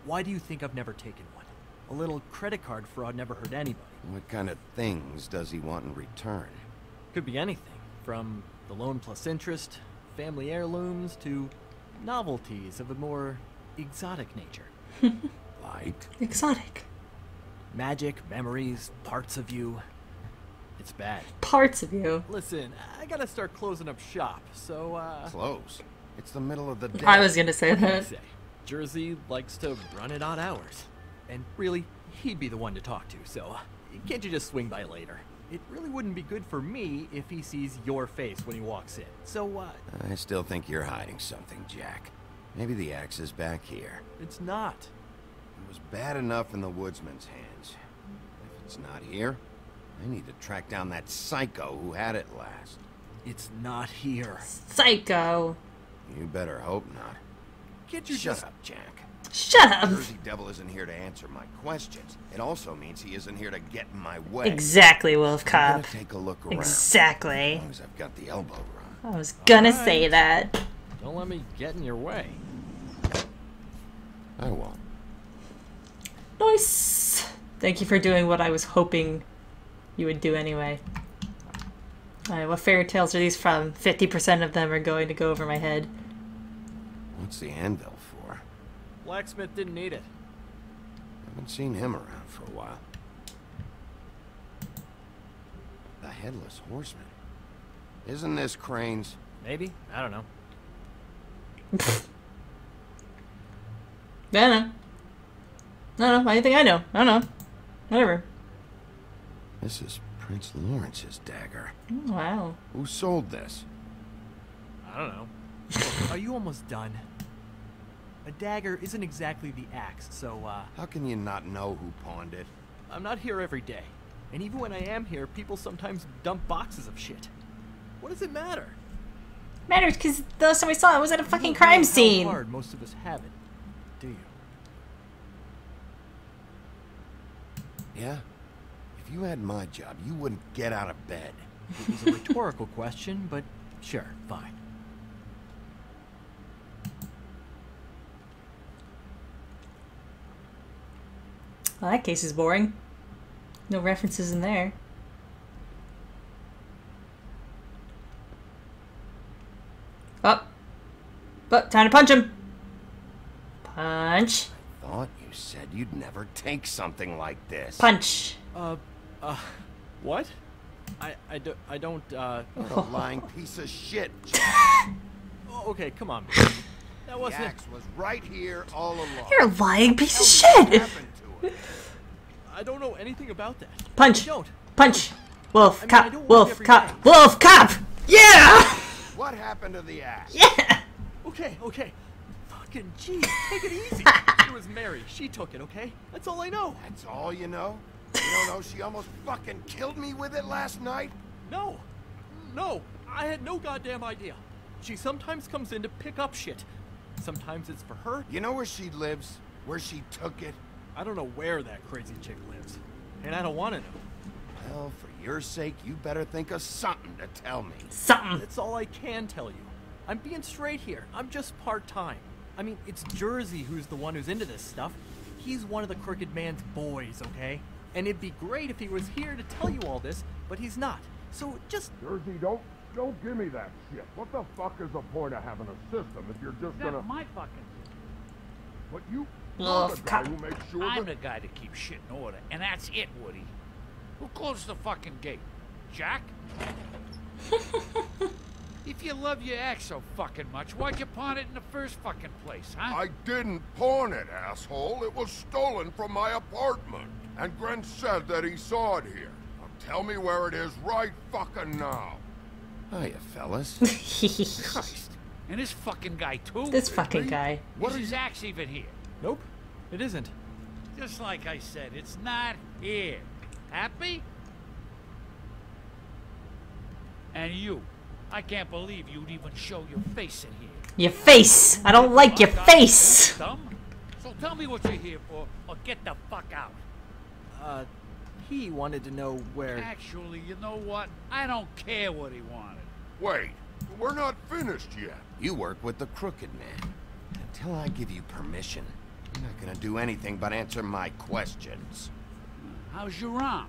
Why do you think I've never taken one? A little credit card fraud never hurt anybody. What kind of things does he want in return? Could be anything, from the loan plus interest, family heirlooms, to novelties of a more exotic nature. Like? Exotic. Magic, memories, parts of you. It's bad. Parts of you. Listen, I gotta start closing up shop, so, Close? It's the middle of the day. I was gonna say that. Jersey likes to run at odd hours. And really, he'd be the one to talk to, so can't you just swing by later? It really wouldn't be good for me if he sees your face when he walks in. So, I still think you're hiding something, Jack. Maybe the axe is back here. It's not. It was bad enough in the woodsman's hands. If it's not here, I need to track down that psycho who had it last. It's not here. Psycho. You better hope not. Can't you Shut up, Jack. Shut up. Jersey Devil isn't here to answer my questions. It also means he isn't here to get in my way. Exactly, Wolf Cop. I'm gonna take a look around. Exactly. As long as I've got the elbow run. I was gonna say that. Don't let me get in your way. I won't. Nice. Thank you for doing what I was hoping you would do anyway. Alright, what fairy tales are these from? 50% of them are going to go over my head. What's the anvil for? Blacksmith didn't need it. Haven't seen him around for a while. The Headless Horseman. Isn't this Crane's? Maybe? I don't know. I don't know. I don't know. Anything I know. I don't know. Whatever. This is Prince Lawrence's dagger. Oh, wow. Who sold this? I don't know. Are you almost done? A dagger isn't exactly the axe, so, How can you not know who pawned it? I'm not here every day. And even when I am here, people sometimes dump boxes of shit. What does it matter? Matters because the last time we saw it was at a fucking crime scene. How hard most of us have it, do you? Yeah? If you had my job, you wouldn't get out of bed. It was a rhetorical question, but sure, fine. Well, that case is boring. No references in there. Up. But time to punch him. Punch. I thought you said you'd never take something like this. Punch. What? I don't, You're a lying piece of shit. Oh, okay, come on. That wasn't... The axe was right here all along. You're a lying piece of shit. I don't know anything about that. Punch. I don't. Punch. Wolf, I cop, don't wolf, work every cop, day. wolf, cop. Yeah. What happened to the axe? Yeah. Okay. Fucking jeez, take it easy. It was Mary. She took it, okay? That's all I know. That's all you know? You don't know she almost fucking killed me with it last night? No, I had no goddamn idea. She sometimes comes in to pick up shit. Sometimes it's for her. You know where she lives? Where she took it? I don't know where that crazy chick lives. And I don't want to know. Well, for your sake, you better think of something to tell me. Something. That's all I can tell you. I'm being straight here. I'm just part-time. I mean, it's Jersey who's the one who's into this stuff. He's one of the crooked man's boys, okay? And it'd be great if he was here to tell you all this, but he's not. So just... Jersey, don't give me that shit. What the fuck is the point of having a system if you're just gonna... That's my fucking system. But you're Wolf, the guy cop. who makes sure I'm that... the guy to keep shit in order, and that's it, Woody. Who closed the fucking gate? Jack? If you love your ex so fucking much, why'd you pawn it in the first fucking place, huh? I didn't pawn it, asshole. It was stolen from my apartment. And Gren said that he saw it here. Now tell me where it is right fucking now. Hiya, fellas. Christ. And this fucking guy, too? This fucking guy. What is his axe even here? Nope, it isn't. Just like I said, it's not here. Happy? And you. I can't believe you'd even show your face in here. Your face! I don't like your face! Dumb? So tell me what you're here for, or get the fuck out. He wanted to know where... Actually, you know what? I don't care what he wanted. Wait, we're not finished yet. You work with the Crooked Man. Until I give you permission, you're not gonna do anything but answer my questions. How's your arm?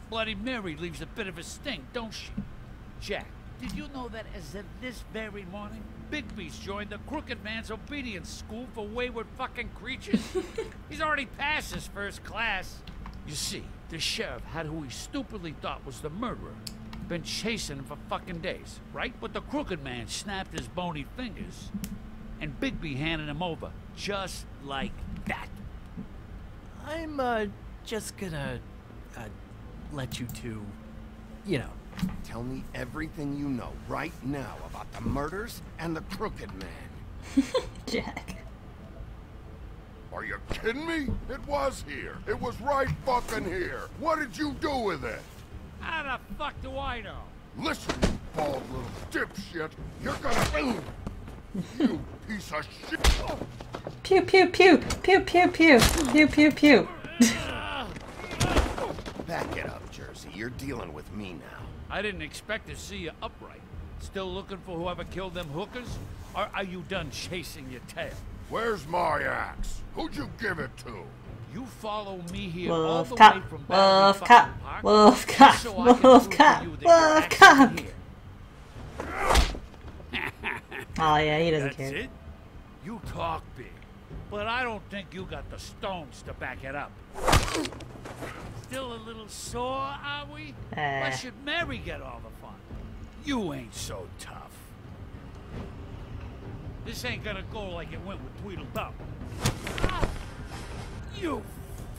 Bloody Mary leaves a bit of a stink, don't she? Jack, did you know that as of this very morning, Bigby's joined the Crooked Man's obedience school for wayward fucking creatures? He's already passed his first class. You see, the sheriff had who he stupidly thought was the murderer. Been chasing him for fucking days, right? But the Crooked Man snapped his bony fingers, and Bigby handed him over, just like that. I'm, just gonna, let you two, you know. Tell me everything you know right now about the murders and the Crooked Man. Jack. Are you kidding me? It was here. It was right fucking here. What did you do with it? How the fuck do I know? Listen, you bald little dipshit. You're gonna... You piece of shit. Pew pew pew. Pew pew pew. Pew pew pew. Back it up, Jersey. You're dealing with me now. I didn't expect to see you upright. Still looking for whoever killed them hookers? Or are you done chasing your tail? Where's my axe? Who'd you give it to? You follow me here Wolf all the cop, way from wolf Battery cop, fucking Park, wolf cop, so I can wolf prove to cop, you that wolf you're cop. actually here. Oh yeah, he doesn't That's care. it? You talk big, but I don't think you got the stones to back it up. Still a little sore, are we? Why should Mary get all the fun? You ain't so tough. This ain't gonna go like it went with Tweedledum. You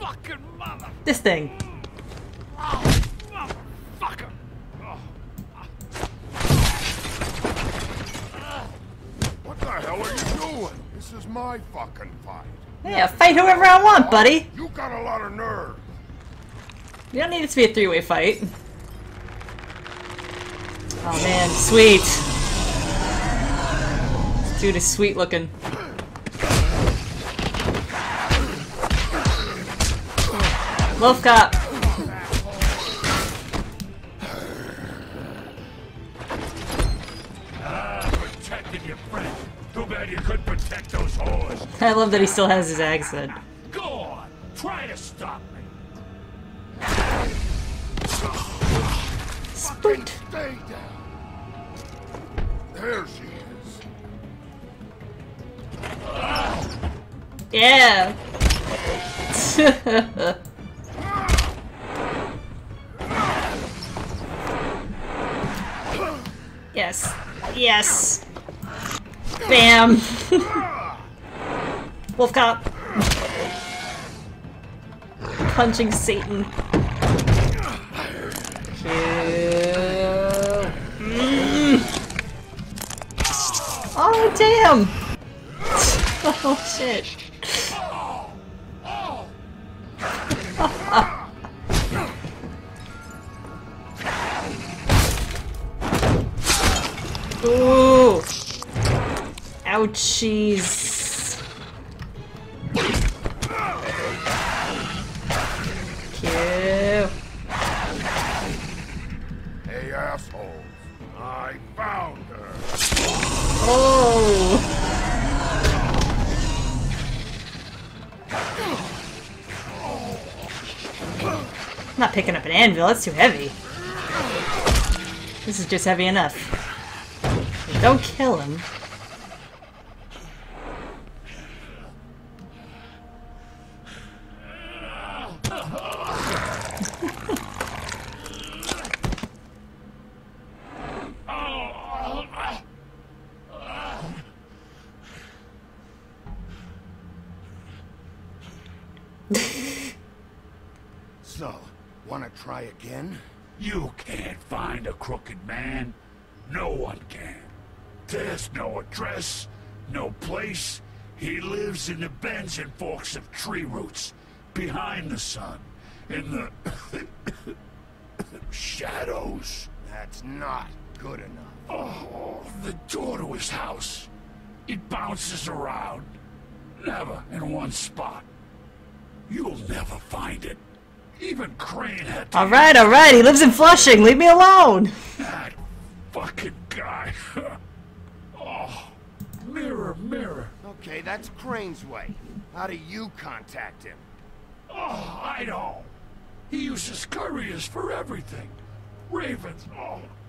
fucking mother! This thing. Oh, motherfucker! What the hell are you doing? This is my fucking fight. Yeah, fight whoever I want, buddy. You got a lot of nerve. You don't need it to be a three-way fight. Oh man, sweet. This dude is sweet looking. Wolf cop. Protected your friend. Too bad you couldn't protect those whores. I love that he still has his accent. Go on. Try to stop me. Spoot. Stay down. There she is. Yeah. Yes. Yes. Bam. Wolf cop. Punching Satan. Oh damn! Oh shit! Ooh! Ouchies! Cute. Hey, assholes. I found her. Oh! I'm not picking up an anvil, that's too heavy. This is just heavy enough. Don't kill him. So, wanna try again? You can't find a crooked man. No one can. There's no address, no place. He lives in the bends and forks of tree roots, behind the sun, in the shadows. That's not good enough. Oh, the door to his house. It bounces around. Never in one spot. You'll never find it. Even Crane had to... Alright, he lives in Flushing, leave me alone! That fucking guy. Oh, mirror, mirror. Okay, that's Crane's way. How do you contact him? Oh, I know. He uses couriers for everything. Ravens,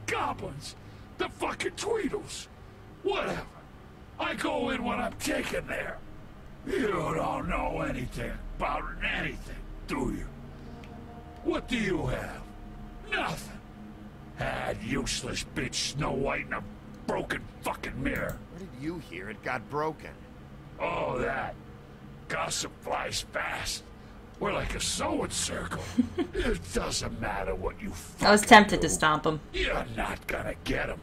goblins, the fucking Tweedles. Whatever. I go in when I'm taken there. You don't know anything about anything, do you? What do you have? Nothing. Had useless bitch Snow White in a broken fucking mirror. Where did you hear it got broken? Oh, that. Gossip flies fast. We're like a sewing circle. It doesn't matter what you I was tempted to stomp him. You're not gonna get him.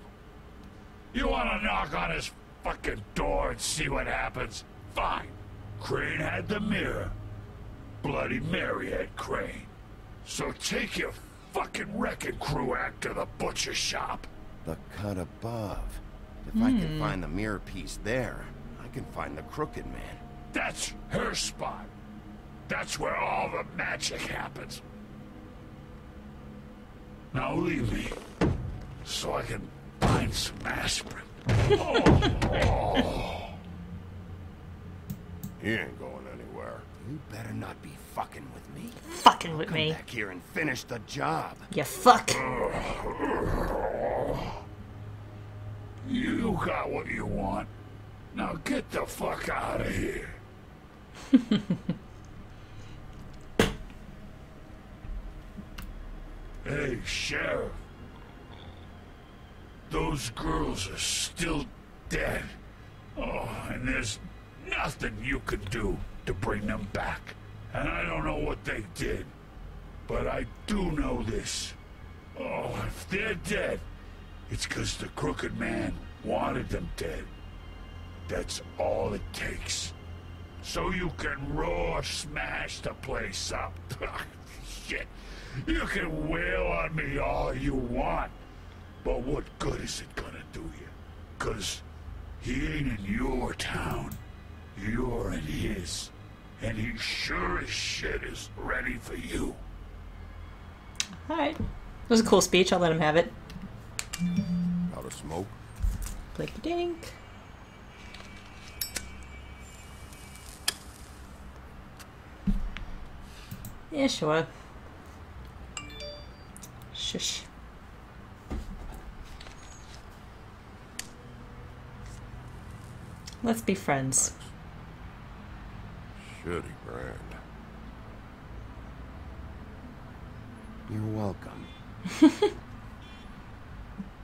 You wanna knock on his fucking door and see what happens? Fine. Crane had the mirror. Bloody Mary had Crane. So take your fucking wrecking crew act to the butcher shop. The cut above. If I can find the mirror piece there, I can find the Crooked Man. That's her spot. That's where all the magic happens. Now leave me, so I can find some aspirin. He ain't going anywhere. You better not be fucking with me. Fucking with Come me. back here and finish the job. You fuck. You got what you want. Now get the fuck out of here. Hey, Sheriff. Those girls are still dead. Oh, and there's nothing you can do to bring them back. And I don't know what they did, but I do know this. Oh, if they're dead, it's 'cause the Crooked Man wanted them dead. That's all it takes. So you can raw smash the place up. Shit. You can wail on me all you want, but what good is it gonna do you? 'Cause he ain't in your town. You're in his. And he sure as shit is ready for you. Alright. It was a cool speech, I'll let him have it. Out of smoke? Blink dink. Yeah, sure. Shush. Let's be friends. Shitty brand. You're welcome.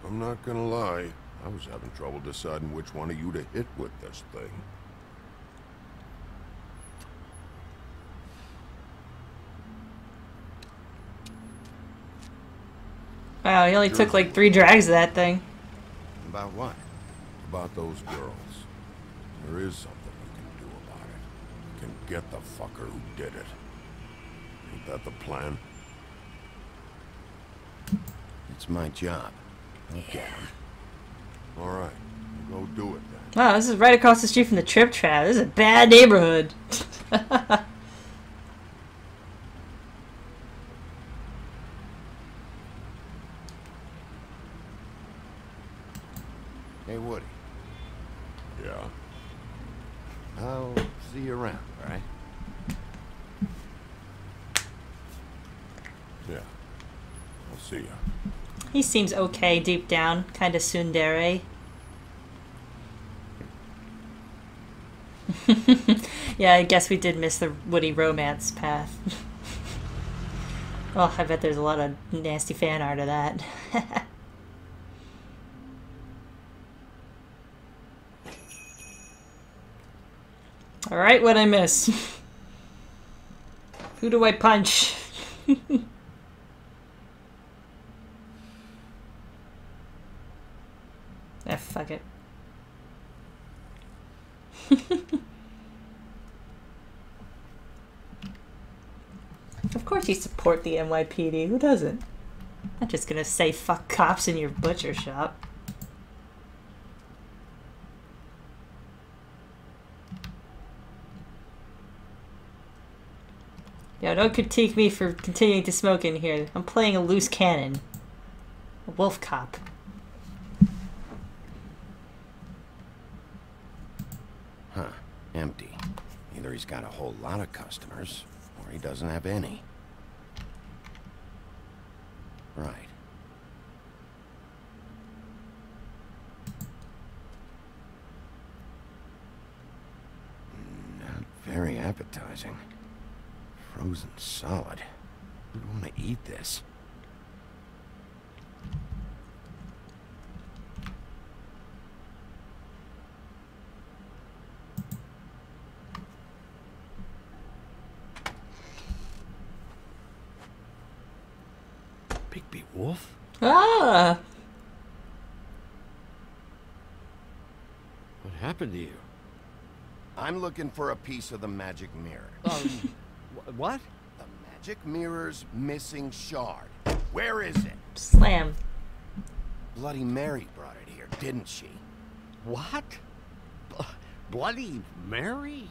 I'm not gonna lie. I was having trouble deciding which one of you to hit with this thing. Wow, he only took like 3 drags of that thing. About what? About those girls. There is something you can do about it. You can get the fucker who did it. Ain't that the plan? It's my job. I'll get him. Alright, go do it then. Wow, this is right across the street from the Trip Trap. This is a bad neighborhood. Hey, Woody. Yeah? I'll see you around, alright? Yeah. I'll see you. He seems okay deep down. Kinda tsundere. Yeah, I guess we did miss the Woody romance path. Oh, I bet there's a lot of nasty fan art of that. Alright, what'd I miss? Who do I punch? Ah, fuck it. Of course you support the NYPD. Who doesn't? Not just gonna say fuck cops in your butcher shop. Yo, don't critique me for continuing to smoke in here. I'm playing a loose cannon. A wolf cop. Huh. Empty. Either he's got a whole lot of customers, or he doesn't have any. Right. Not very appetizing. Frozen solid. Who'd want to eat this? Bigby Wolf? Ah! What happened to you? I'm looking for a piece of the magic mirror. What? The magic mirror's missing shard. Where is it? Slam. Bloody Mary brought it here, didn't she? What? Bloody Mary?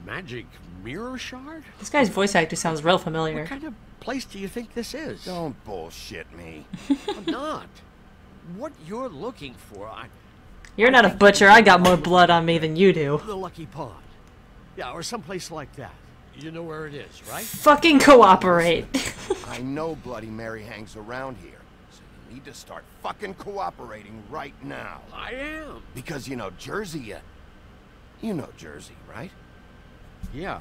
Magic mirror shard? This guy's voice actor sounds real familiar. What kind of place do you think this is? Don't bullshit me. I'm not. What you're looking for, You're not a butcher. I got more blood on me than you do. The Lucky Pond. Yeah, or someplace like that. You know where it is, right? Fucking cooperate. I know Bloody Mary hangs around here, so you need to start fucking cooperating right now. I am. Because you know Jersey, you know Jersey, right? Yeah.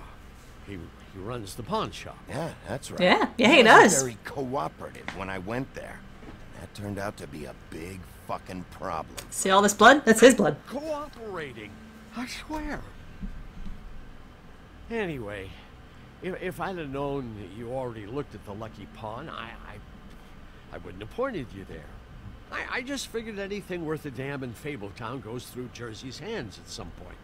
He runs the pawn shop. Yeah, that's right. Yeah, he does. Very cooperative when I went there. And that turned out to be a big fucking problem. See all this blood? That's his blood. Cooperating. I swear. Anyway, if I'd have known that you already looked at the Lucky Pawn, I wouldn't have pointed you there. I just figured anything worth a damn in Fabletown goes through Jersey's hands at some point.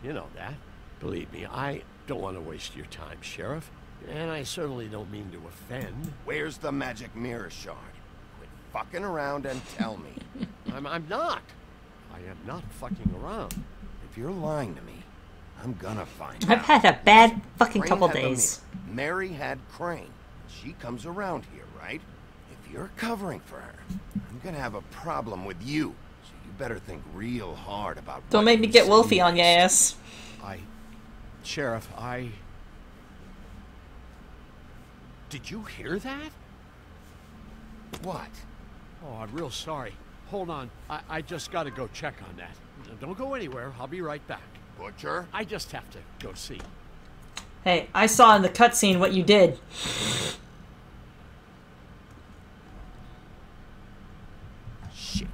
You know that. Believe me, I don't want to waste your time, Sheriff. And I certainly don't mean to offend. Where's the magic mirror shard? Quit fucking around and tell me. I'm not. I am not fucking around. If you're lying to me, I'm gonna find I've had a bad fucking Crane couple had the days. mirror. Mary had Crane. She comes around here, right? If you're covering for her, I'm gonna have a problem with you. So you better think real hard about Don't what make me you get say Wolfie on next. your ass. Sheriff, Did you hear that? What? Oh, I'm real sorry. Hold on. I just gotta go check on that. Don't go anywhere. I'll be right back. Butcher? I just have to go see. Hey, I saw in the cutscene what you did. Shit.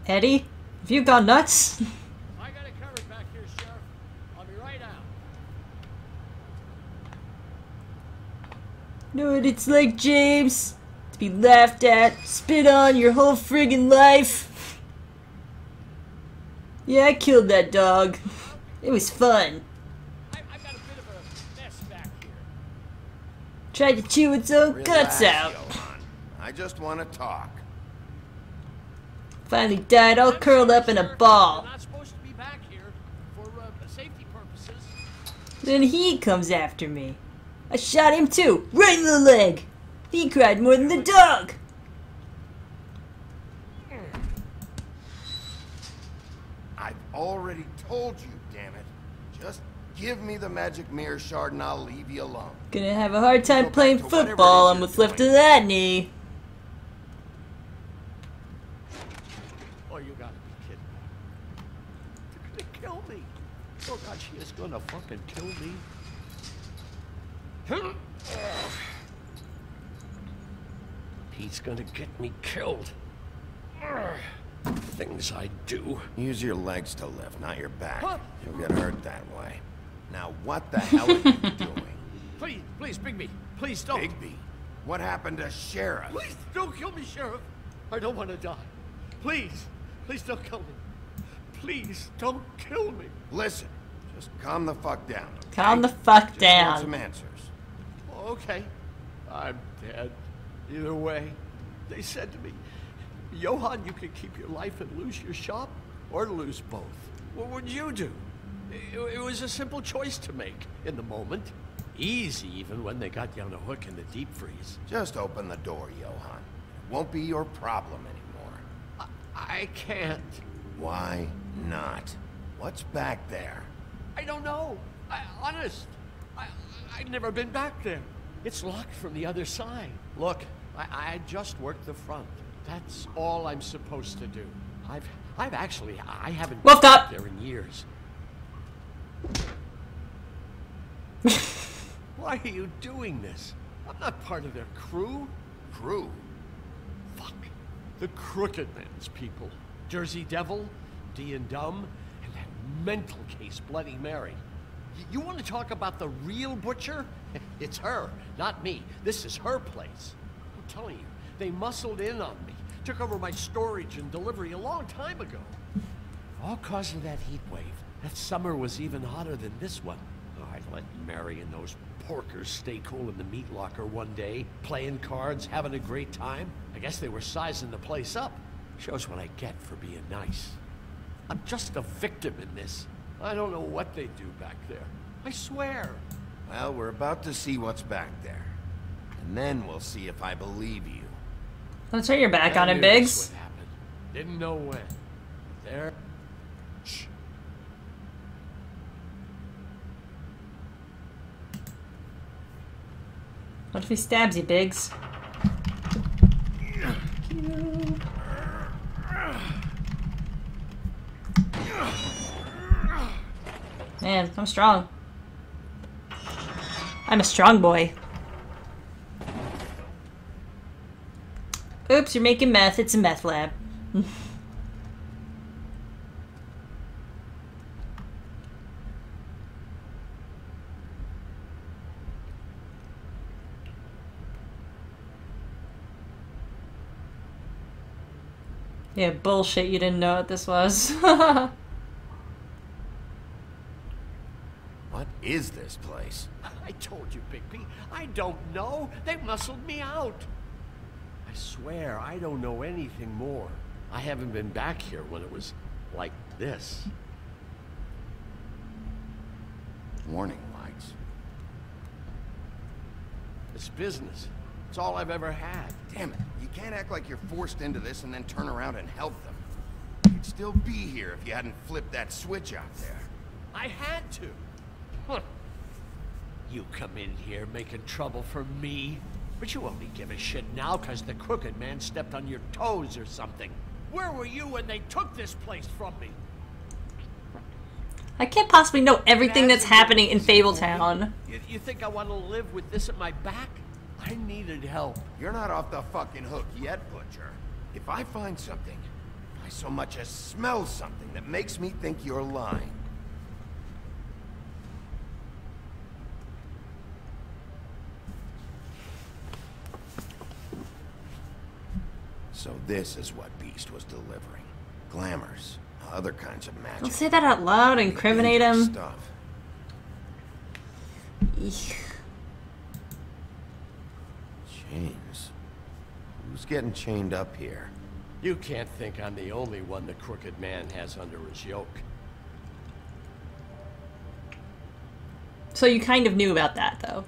Eddie, have you gone nuts? I got it covered back here, Sheriff. I'll be right out. Know what it's like, James? To be laughed at, spit on your whole friggin' life. Yeah, I killed that dog. It was fun. I've got a bit of a mess back here. Tried to chew its own guts out. Johan. I just want to talk. Finally died all curled up in a ball. You're not supposed to be back here for safety purposes. Then he comes after me. I shot him too, right in the leg. He cried more than the dog. I've already told you, damn it. Just give me the magic mirror shard and I'll leave you alone. Gonna have a hard time Go back playing to whatever it football is on you're what's left doing. of that knee. Oh, you gotta be kidding me. They're gonna kill me. Oh God, she is gonna fucking kill me. He's gonna get me killed. things I do. Use your legs to lift, not your back. Huh? You'll get hurt that way. Now, what the hell are you doing? Please, Bigby. Please don't. Bigby? What happened to Sheriff? Please don't kill me, Sheriff. I don't want to die. Please don't kill me. Please don't kill me. Listen, just calm the fuck down. Okay? Calm the fuck just down. Want some answers. Okay. I'm dead. Either way. They said to me, Johann, you can keep your life and lose your shop, or lose both. What would you do? It was a simple choice to make in the moment. Easy, even when they got you on a hook in the deep freeze. Just open the door, Johann. It won't be your problem anymore. I can't. Why not? What's back there? I don't know. Honest. I've never been back there. It's locked from the other side. Look, I just worked the front. That's all I'm supposed to do. I haven't Wolf been Cop. there in years. Why are you doing this? I'm not part of their crew. Crew? Fuck. The Crooked Man's people. Jersey Devil, D and Dumb, and that mental case, Bloody Mary. You want to talk about the real butcher? It's her, not me. This is her place. I'm telling you, they muscled in on me. Took over my storage and delivery a long time ago. All cause of that heat wave. That summer was even hotter than this one. Oh, I let Mary and those porkers stay cool in the meat locker one day, playing cards, having a great time. I guess they were sizing the place up. Shows what I get for being nice. I'm just a victim in this. I don't know what they do back there. I swear. Well, we're about to see what's back there. And then we'll see if I believe you. Let's turn your back on I it, knew Biggs. this would happen. Didn't know when. There. Shh. What if he stabs you, Biggs? Man, I'm strong. I'm a strong boy. Oops, you're making meth. It's a meth lab. Yeah, bullshit, you didn't know what this was. What is this place? I told you, Bigby. I don't know. They muscled me out. I swear, I don't know anything more. I haven't been back here when it was like this. Warning lights. It's business. It's all I've ever had. Damn it. You can't act like you're forced into this and then turn around and help them. You'd still be here if you hadn't flipped that switch out there. I had to. Huh. You come in here making trouble for me, but you only give a shit now because the Crooked Man stepped on your toes or something. Where were you when they took this place from me? I can't possibly know everything that's happening in Fabletown. You think I want to live with this at my back? I needed help. You're not off the fucking hook yet, Butcher. If I find something, if I so much as smell something that makes me think you're lying. So this is what Beast was delivering. Glamours, other kinds of magic. Don't say that out loud, incriminate him. Stuff. Eek. Chains. Who's getting chained up here? You can't think I'm the only one the Crooked Man has under his yoke. So you kind of knew about that, though.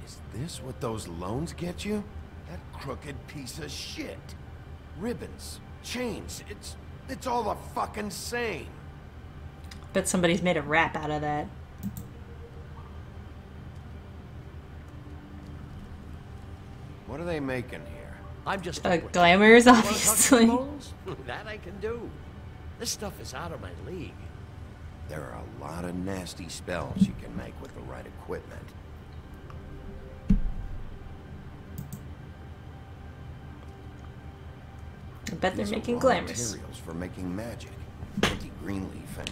Is this what those loans get you? That crooked piece of shit. Ribbons, chains, it's all the fucking same. Bet somebody's made a rap out of that. What are they making here? I'm just glamours, You wanna talk obviously. bones? That I can do. This stuff is out of my league. There are a lot of nasty spells you can make with the right equipment. bet they're These are making raw glamours. materials for making magic. Mickey Greenleaf and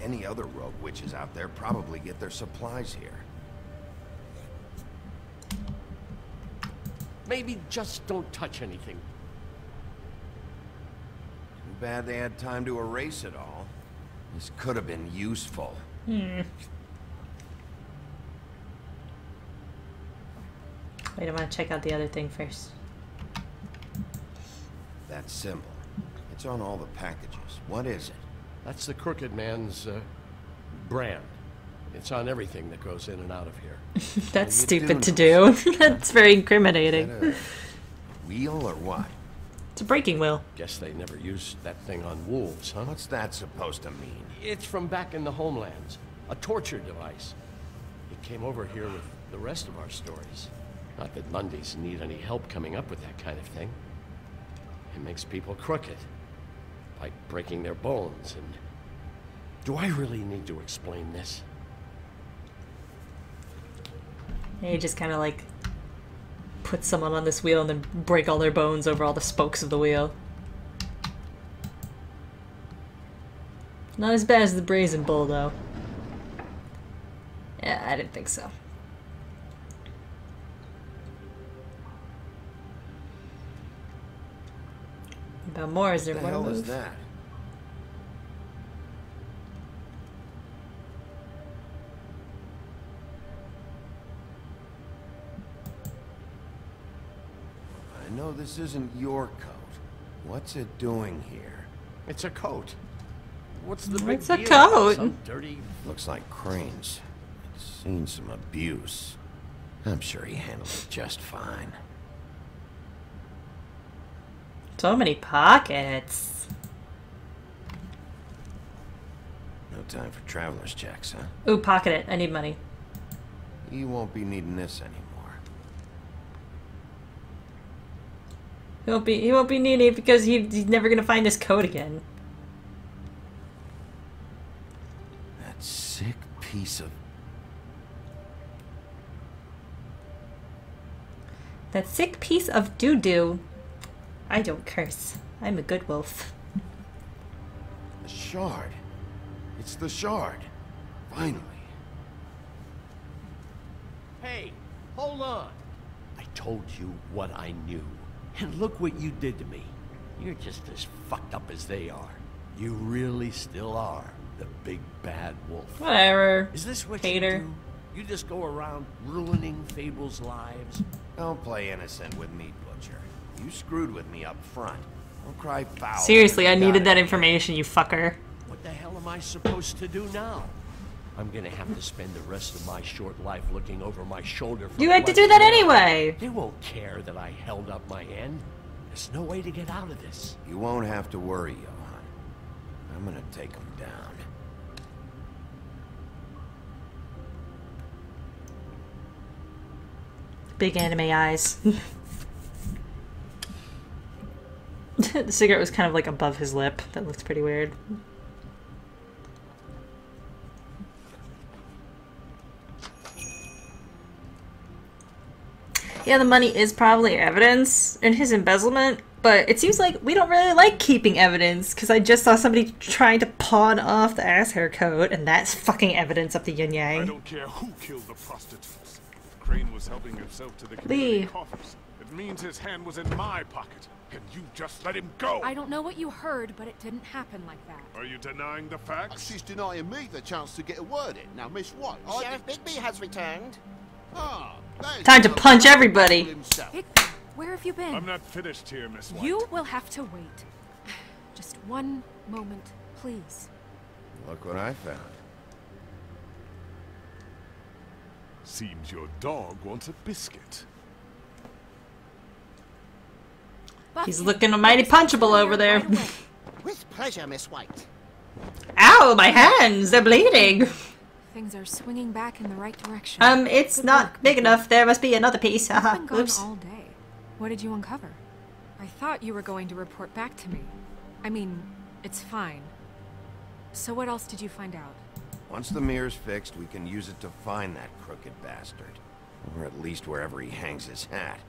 any other rogue witches out there probably get their supplies here. Maybe just don't touch anything. Too bad they had time to erase it all. This could have been useful. Wait, I want to check out the other thing first. That symbol. It's on all the packages. What is it? That's the Crooked Man's brand. It's on everything that goes in and out of here. That's stupid to do. That's very incriminating. Is that a wheel or what? It's a breaking wheel. Guess they never used that thing on wolves, huh? What's that supposed to mean? It's from back in the homelands. A torture device. It came over here with the rest of our stories. Not that Mundies need any help coming up with that kind of thing. It makes people crooked. Like breaking their bones and... Do I really need to explain this? You just kind of like put someone on this wheel and then break all their bones over all the spokes of the wheel. Not as bad as the Brazen Bull, though. Yeah, I didn't think so. About more, is there What the one hell is move? that? I know this isn't your coat. What's it doing here? It's a coat. What's the big It's a deal? coat. Some dirty... Looks like Crane's. It's seen some abuse. I'm sure he handled it just fine. So many pockets. No time for traveler's checks, huh? Ooh, pocket it. I need money. You won't be needing this anymore. He won't be needing it because he's never gonna find this code again. That sick piece of... That sick piece of doo-doo. I don't curse. I'm a good wolf. The shard. It's the shard. Finally. Hey, hold on. I told you what I knew. And look what you did to me. You're just as fucked up as they are. You really still are the big bad wolf. Whatever. Is this what Hater. you do? You just go around ruining Fable's lives? Don't play innocent with me, Butcher. You screwed with me up front. Don't cry foul. Seriously, I You got needed it. that information, you fucker. What the hell am I supposed to do now? I'm gonna have to spend the rest of my short life looking over my shoulder for You had to bloody do that hell. anyway. They won't care that I held up my end. There's no way to get out of this. You won't have to worry, Johan. I'm gonna take him down. Big anime eyes. The cigarette was kind of like above his lip. That looks pretty weird. Yeah, the money is probably evidence in his embezzlement, but it seems like we don't really like keeping evidence, because I just saw somebody trying to pawn off the ass hair coat, and that's fucking evidence of the yin I yang. don't care who killed the prostitutes. If Crane was helping himself to the Lee. community coffers, it means his hand was in my pocket, and you just let him go. I don't know what you heard, but it didn't happen like that. Are you denying the facts? She's denying me the chance to get a word in. Now, Miss White, Sheriff Bigby has returned. Ah, there's Time to the punch man everybody. himself. Bigby, where have you been? I'm not finished here, Miss White. You will have to wait. Just one moment, please. Look what I found. Seems your dog wants a biscuit. He's looking mighty punchable over there. With pleasure, Miss White. Ow, my hands, they're bleeding. Things are swinging back in the right direction. It's not big enough. There must be another piece. You've Haha. been gone Oops. all day. What did you uncover? I thought you were going to report back to me. I mean, it's fine. So what else did you find out? Once the mirror's fixed, we can use it to find that crooked bastard. Or at least wherever he hangs his hat.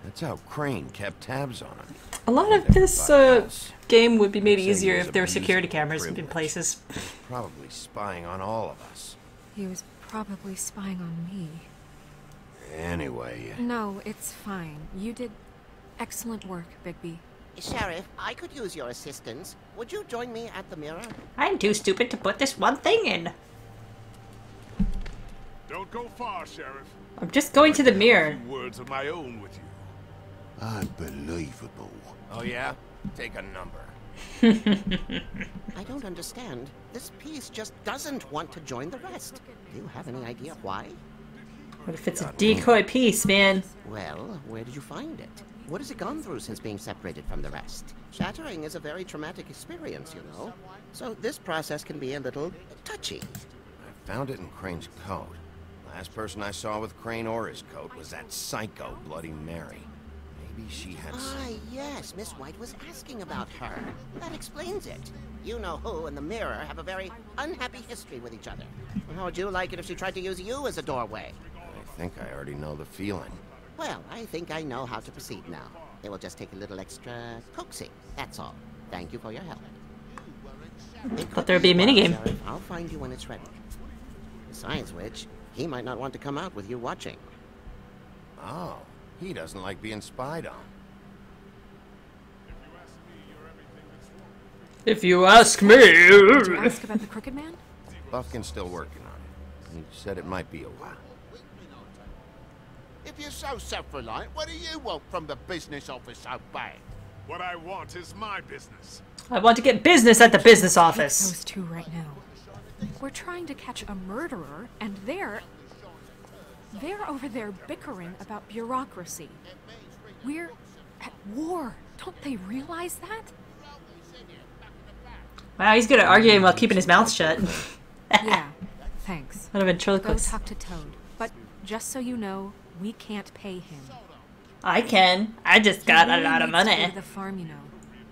That's how Crane kept tabs on him. A lot of this game would be made easier if there were security cameras in places. Probably spying on all of us. He was probably spying on me. Anyway... No, it's fine. You did excellent work, Bigby. Sheriff, I could use your assistance. Would you join me at the mirror? I'm too stupid to put this one thing in. Don't go far, Sheriff. I'm just going to the mirror. A few words of my own with you. Unbelievable. Oh yeah? Take a number. I don't understand. This piece just doesn't want to join the rest. Do you have any idea why? What if it's a decoy piece, man? Well, where did you find it? What has it gone through since being separated from the rest? Shattering is a very traumatic experience, you know. So this process can be a little touchy. I found it in Crane's coat. Last person I saw with Crane or his coat was that psycho Bloody Mary. Maybe she had some... Ah, yes, Miss White was asking about her. That explains it. You know who and the mirror have a very unhappy history with each other. How would you like it if she tried to use you as a doorway? I think I already know the feeling. Well, I think I know how to proceed now. It will just take a little extra coaxing, that's all. Thank you for your help. Thought there would be a minigame. I'll find you when it's ready. Besides which, he might not want to come out with you watching. Oh, he doesn't like being spied on. If you ask me... Did you ask about the Crooked Man? Buffkin's still working on it. He said it might be a while. If you're so self-reliant, what do you want from the business office so bad? What I want is my business. I want to get business at the business office. Those two right now. We're trying to catch a murderer, and they're over there bickering about bureaucracy. We're at war. Don't they realize that? Wow, he's good at arguing while keeping his mouth shut. Yeah, thanks. What a ventriloquist. Go talk to Toad. But just so you know, we can't pay him. I can. I just got a lot of He money. needs to go to the farm, you know.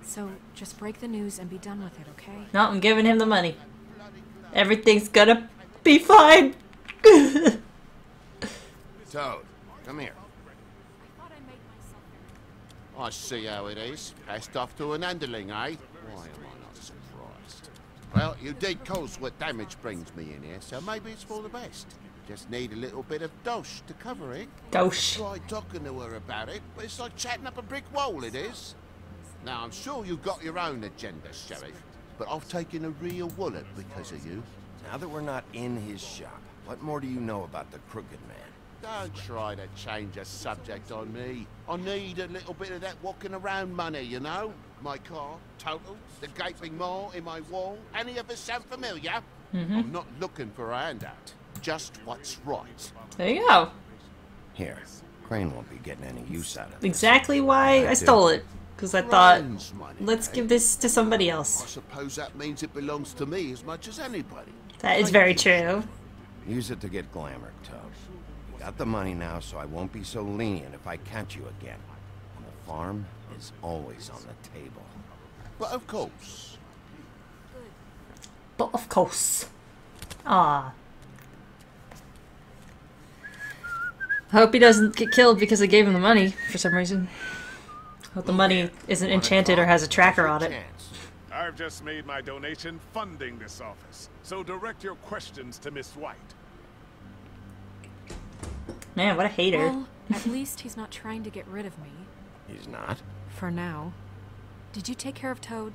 So just break the news and be done with it, okay? No, I'm giving him the money. Everything's gonna be fine. Toad, come here. I see how it is. Passed off to an underling, eh? Why am I not surprised? Well, you did cause what damage brings me in here, so maybe it's for the best. Just need a little bit of dosh to cover it. Dosh. Tried talking to her about it, but it's like chatting up a brick wall, it is. Now, I'm sure you've got your own agenda, Sheriff, but I've taken a real wallet because of you. Now that we're not in his shop, what more do you know about the Crooked Man? Don't try to change a subject on me. I need a little bit of that walking around money, you know? My car, total, the gaping maw in my wall. Any of us sound familiar? I'm not looking for a handout. Just what's right. There you go. Here, Crane won't be getting any use out of it. Exactly why I stole it. Because I thought, let's give this to somebody I else. suppose that means it belongs to me as much as anybody. That is very true. Use it to get glamour, Toad. You got the money now, so I won't be so lenient if I catch you again. And the farm is always on the table. But of course. But of course. Ah. I hope he doesn't get killed because I gave him the money for some reason. Hope the money isn't enchanted or has a tracker on it. I've just made my donation funding this office, so direct your questions to Miss White. Man, what a hater. Well, at least he's not trying to get rid of me. He's not? For now. Did you take care of Toad?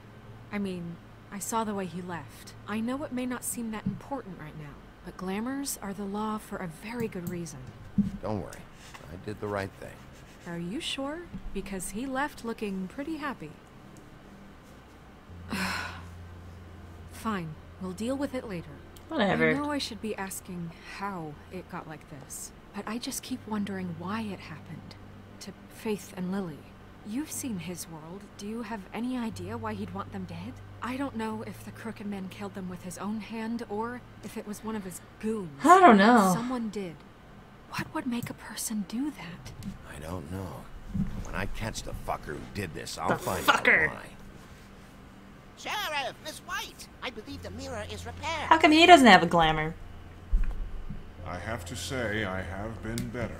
I mean, I saw the way he left. I know it may not seem that important right now, but glamours are the law for a very good reason. Don't worry. I did the right thing. Are you sure? Because he left looking pretty happy. Fine. We'll deal with it later. Whatever. I know I should be asking how it got like this, but I just keep wondering why it happened. To Faith and Lily. You've seen his world. Do you have any idea why he'd want them dead? I don't know if the Crooked Man killed them with his own hand or if it was one of his goons. I don't know. Someone did. What would make a person do that? I don't know. When I catch the fucker who did this, I'll The find fucker. out why. Sheriff, Miss White, I believe the mirror is repaired. How come he doesn't have a glamour? I have to say I have been better.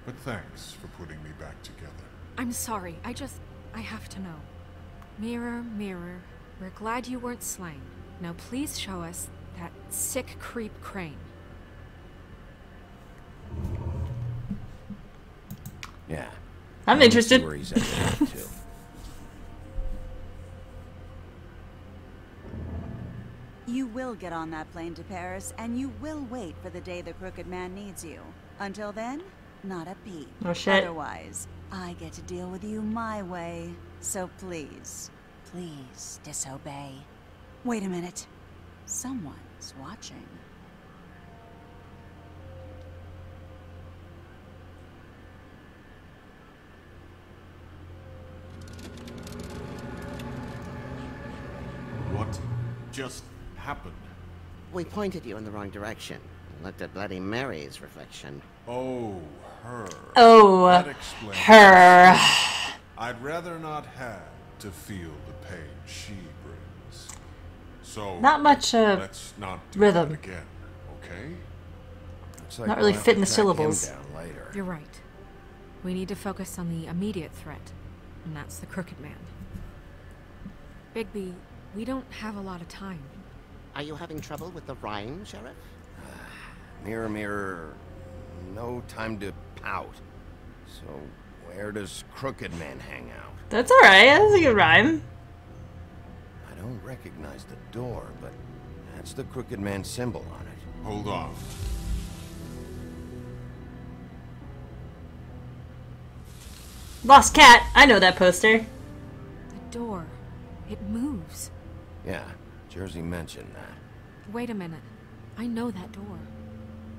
But thanks for putting me back together. I'm sorry. I have to know. Mirror, mirror, we're glad you weren't slain. Now please show us that sick creep Crane. Yeah. I'm interested. Where he's at too. You will get on that plane to Paris, and you will wait for the day the Crooked Man needs you. Until then, not a peep. Oh shit. Otherwise, I get to deal with you my way. So please, please disobey. Wait a minute. Someone's watching. What just happened? We pointed you in the wrong direction. Looked at Bloody Mary's reflection. Oh, her. Oh, That explains her. it. I'd rather not have to feel the pain she brings. So Not much let's not do rhythm. that again, okay? Looks like Not really we'll have fitting to the track him syllables. down later. You're right. We need to focus on the immediate threat, and that's the Crooked Man. Bigby, we don't have a lot of time. Are you having trouble with the rhyme, Sheriff? Mirror, mirror, no time to pout. So, where does Crooked Man hang out? That's alright. That's a good rhyme. I don't recognize the door, but that's the Crooked Man symbol on it. Hold on. Lost Cat. I know that poster. The door. It moves. Yeah, Jersey mentioned that. Wait a minute. I know that door.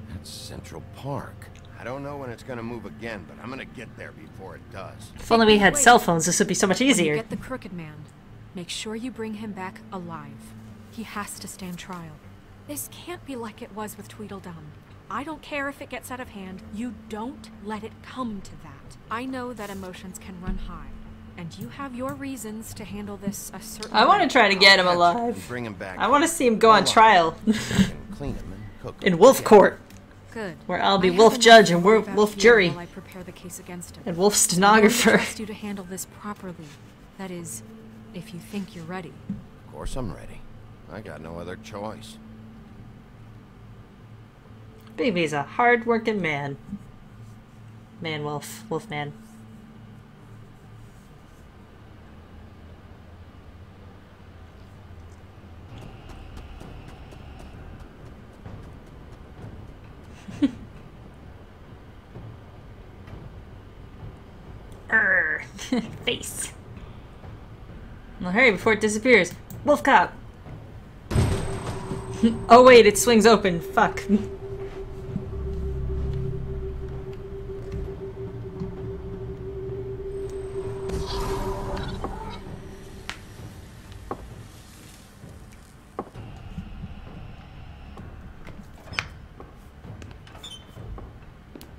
That's Central Park. I don't know when it's gonna move again, but I'm gonna get there before it does. If only we had cell phones, this would be so much When you easier. get the Crooked Man, make sure you bring him back alive. He has to stand trial. This can't be like it was with Tweedledum. I don't care if it gets out of hand. You don't let it come to that. I know that emotions can run high, and you have your reasons to handle this a certain I want way. to try to get him alive. Bring him back. I want to see him go on trial. Clean him and cook him. In Wolf Court. Good. Where I'll be I Wolf have Judge enough and to worry about Wolf here Jury. while I prepare the case against him. And Wolf I Stenographer. trust you to handle this properly. That is, if you think you're ready. Of course I'm ready. I got no other choice. Baby's a hard-working man. Man-wolf. Wolf-man. Face. Well, hurry before it disappears. Wolf cop. Oh wait, it swings open. Fuck.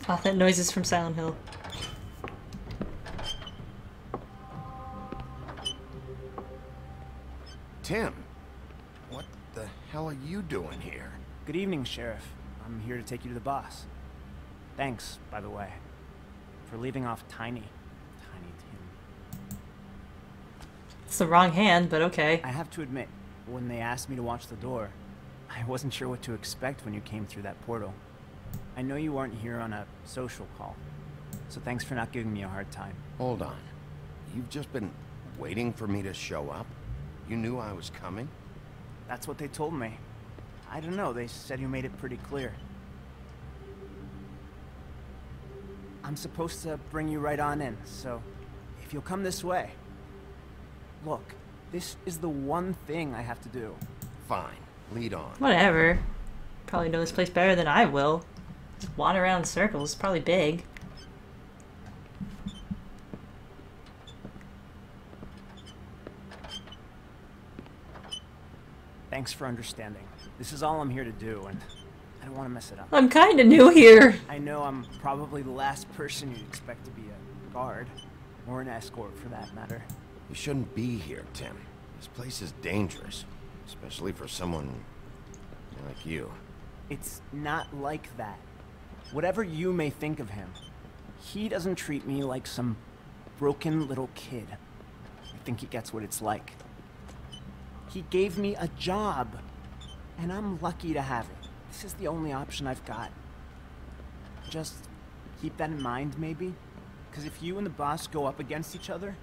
Oh, that noise is from Silent Hill. Tim, what the hell are you doing here? Good evening, Sheriff. I'm here to take you to the boss. Thanks, by the way, for leaving off Tiny Tim. It's the wrong hand, but okay. I have to admit, when they asked me to watch the door, I wasn't sure what to expect when you came through that portal. I know you weren't here on a social call, so thanks for not giving me a hard time. Hold on. You've just been waiting for me to show up? You knew I was coming? That's what they told me. I don't know, they said you made it pretty clear. I'm supposed to bring you right on in, so if you'll come this way. Look, this is the one thing I have to do. Fine. Lead on. Whatever. Probably know this place better than I will. Just wander around in circles. It's probably big. Thanks for understanding. This is all I'm here to do, and I don't want to mess it up. I'm kinda new here. I know I'm probably the last person you'd expect to be a guard, or an escort for that matter. You shouldn't be here, Tim. This place is dangerous. Especially for someone like you. It's not like that. Whatever you may think of him, He doesn't treat me like some broken little kid. I think he gets what it's like. He gave me a job, and I'm lucky to have it. This is the only option I've got. Just keep that in mind, maybe? Because if you and the boss go up against each other,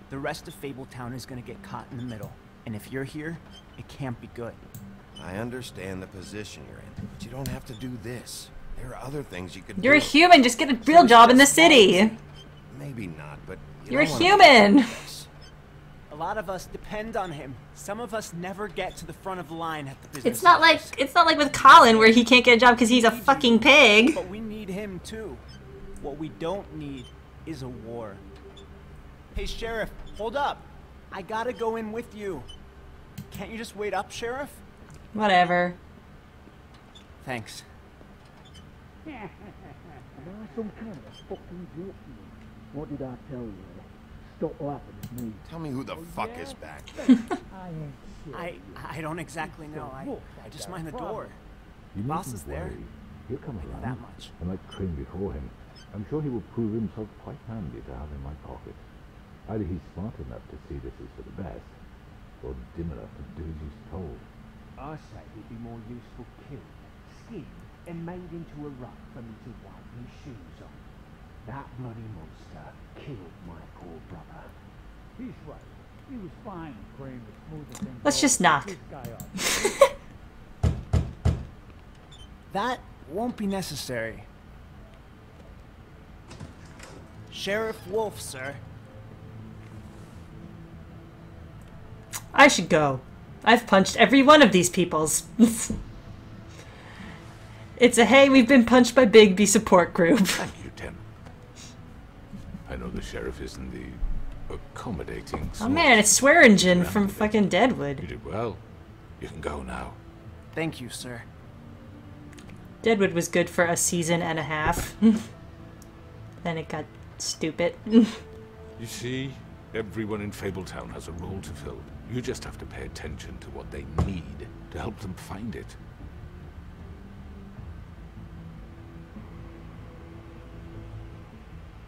the rest of Fabletown is gonna get caught in the middle. And if you're here, it can't be good. I understand the position you're in, but you don't have to do this. There are other things you could do. You're a human. Just get a real job in the city. Maybe not, but You're a human. A lot of us depend on him. Some of us never get to the front of the line at the business. It's not like with Colin where he can't get a job because he's a fucking pig. But we need him too. What we don't need is a war. Hey, Sheriff, hold up. I gotta go in with you. Can't you just wait up, Sheriff? Whatever. Thanks. Some kind of fucking joke. What did I tell you? Stop laughing at me. Tell me who the fuck is back. I don't exactly know. I just mind the door. You Boss needn't is there. worry. He'll come I know around. that much. And like Crane before him, I'm sure he will prove himself quite handy to have in my pocket. Either he's smart enough to see this is for the best, or dim enough to do as he's told. I say it'd be more useful killed, skinned, and made into a rug for me to wipe my shoes on. That bloody monster killed my poor brother. He's right. He was fine, Crane, the smoothest thing. Let's just knock. This guy up. That won't be necessary. Sheriff Wolf, sir. I should go. I've punched every one of these peoples. It's a hey, we've been punched by Bigby support group. Thank you, Tim. I know the sheriff isn't the accommodating Oh sort. man, it's Swearingen from fucking Deadwood. You did well. You can go now. Thank you, sir. Deadwood was good for a season and a half. Then it got stupid. You see, everyone in Fabletown has a role to fill. You just have to pay attention to what they need to help them find it.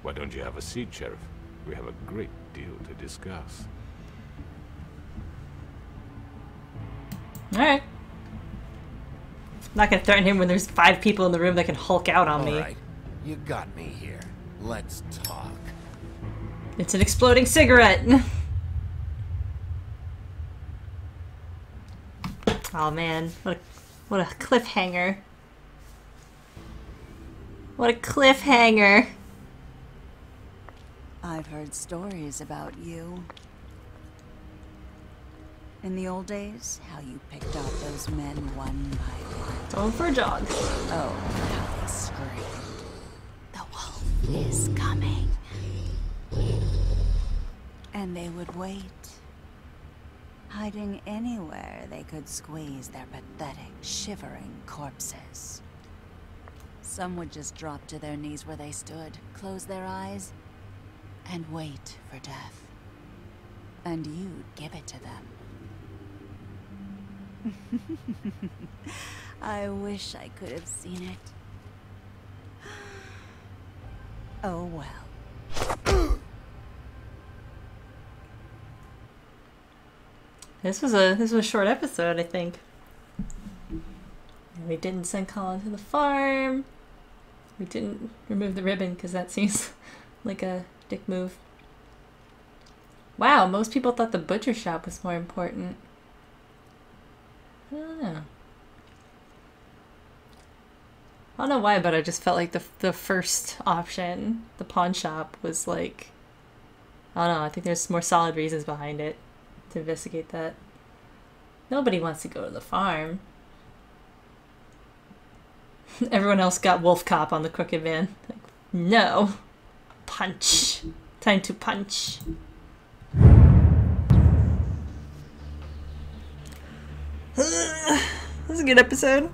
Why don't you have a seat, Sheriff? We have a great deal to discuss. Alright. I'm not gonna threaten him when there's 5 people in the room that can Hulk out on me. Alright, you got me here. Let's talk. It's an exploding cigarette. Oh man, what a cliffhanger. What a cliffhanger. I've heard stories about you. In the old days, how you picked off those men one by one. Going for a jog. Oh, how they screamed. The wolf is coming. And they would wait, hiding anywhere they could squeeze their pathetic, shivering corpses. Some would just drop to their knees where they stood, close their eyes, and wait for death. And you'd give it to them. I wish I could have seen it. Oh well. This was a short episode, I think. We didn't send Colin to the farm. We didn't remove the ribbon because that seems like a dick move. Wow, most people thought the butcher shop was more important. I don't know. I don't know why, but I just felt like the first option, the pawn shop, was like, I don't know, I think there's more solid reasons behind it to investigate that. Nobody wants to go to the farm. Everyone else got Wolf Cop on the crooked man. Like, no. Punch. Time to punch. This is a good episode.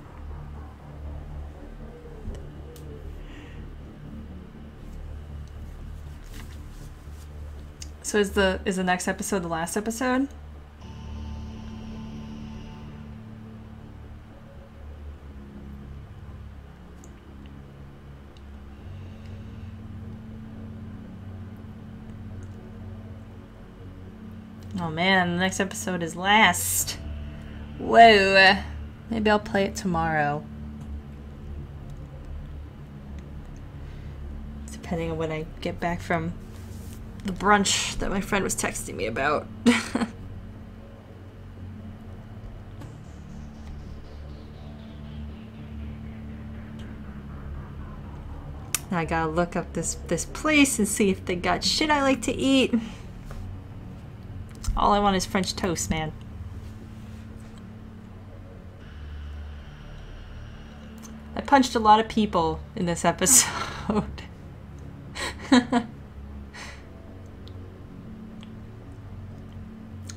So is the next episode the last episode? Oh man, the next episode is last. Whoa. Maybe I'll play it tomorrow. Depending on when I get back from the brunch that my friend was texting me about. I gotta look up this place and see if they got shit I like to eat. All I want is French toast, man. I punched a lot of people in this episode. How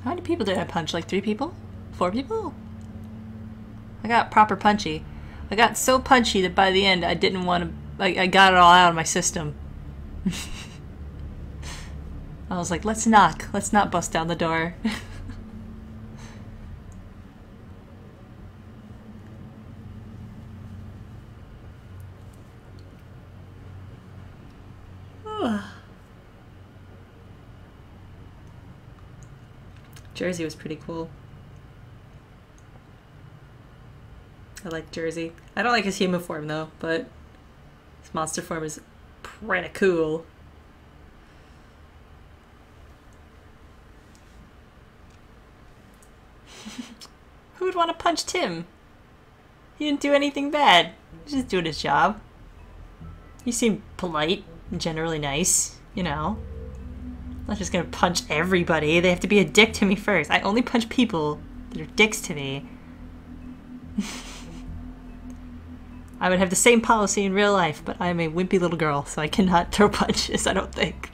many people did I punch? Like 3 people? 4 people? I got proper punchy. I got so punchy that by the end I didn't want to... I got it all out of my system. I was like, let's knock. Let's not bust down the door. Jersey was pretty cool. I like Jersey. I don't like his human form though, but his monster form is pretty cool. Who would want to punch Tim? He didn't do anything bad. He's just doing his job. He seemed polite and generally nice, you know. I'm not just gonna punch everybody. They have to be a dick to me first. I only punch people that are dicks to me. I would have the same policy in real life, but I'm a wimpy little girl, so I cannot throw punches, I don't think.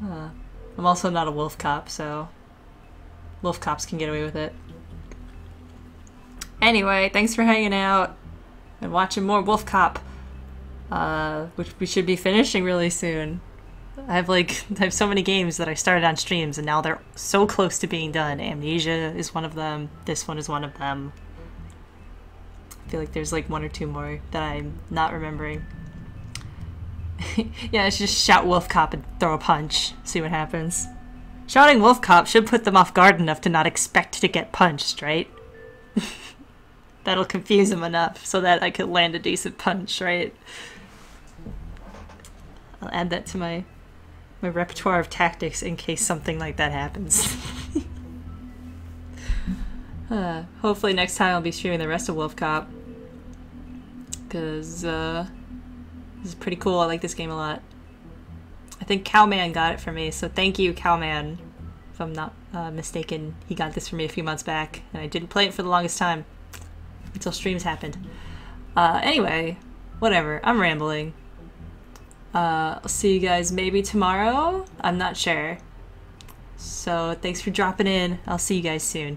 I'm also not a wolf cop, so wolf cops can get away with it. Anyway, thanks for hanging out and watching more Wolf Cop, which we should be finishing really soon. I have so many games that I started on streams and now they're so close to being done. Amnesia is one of them. This one is one of them. I feel like there's like 1 or 2 more that I'm not remembering. Yeah, it's just shout Wolf Cop and throw a punch. See what happens. Shouting Wolf Cop should put them off guard enough to not expect to get punched, right? That'll confuse them enough so that I could land a decent punch, right? I'll add that to my repertoire of tactics in case something like that happens. Hopefully next time I'll be streaming the rest of Wolf Cop. Because this is pretty cool. I like this game a lot. I think Cowman got it for me, so thank you, Cowman. If I'm not mistaken, he got this for me a few months back, and I didn't play it for the longest time. Until streams happened. Anyway, whatever. I'm rambling. I'll see you guys maybe tomorrow? I'm not sure. So, thanks for dropping in. I'll see you guys soon.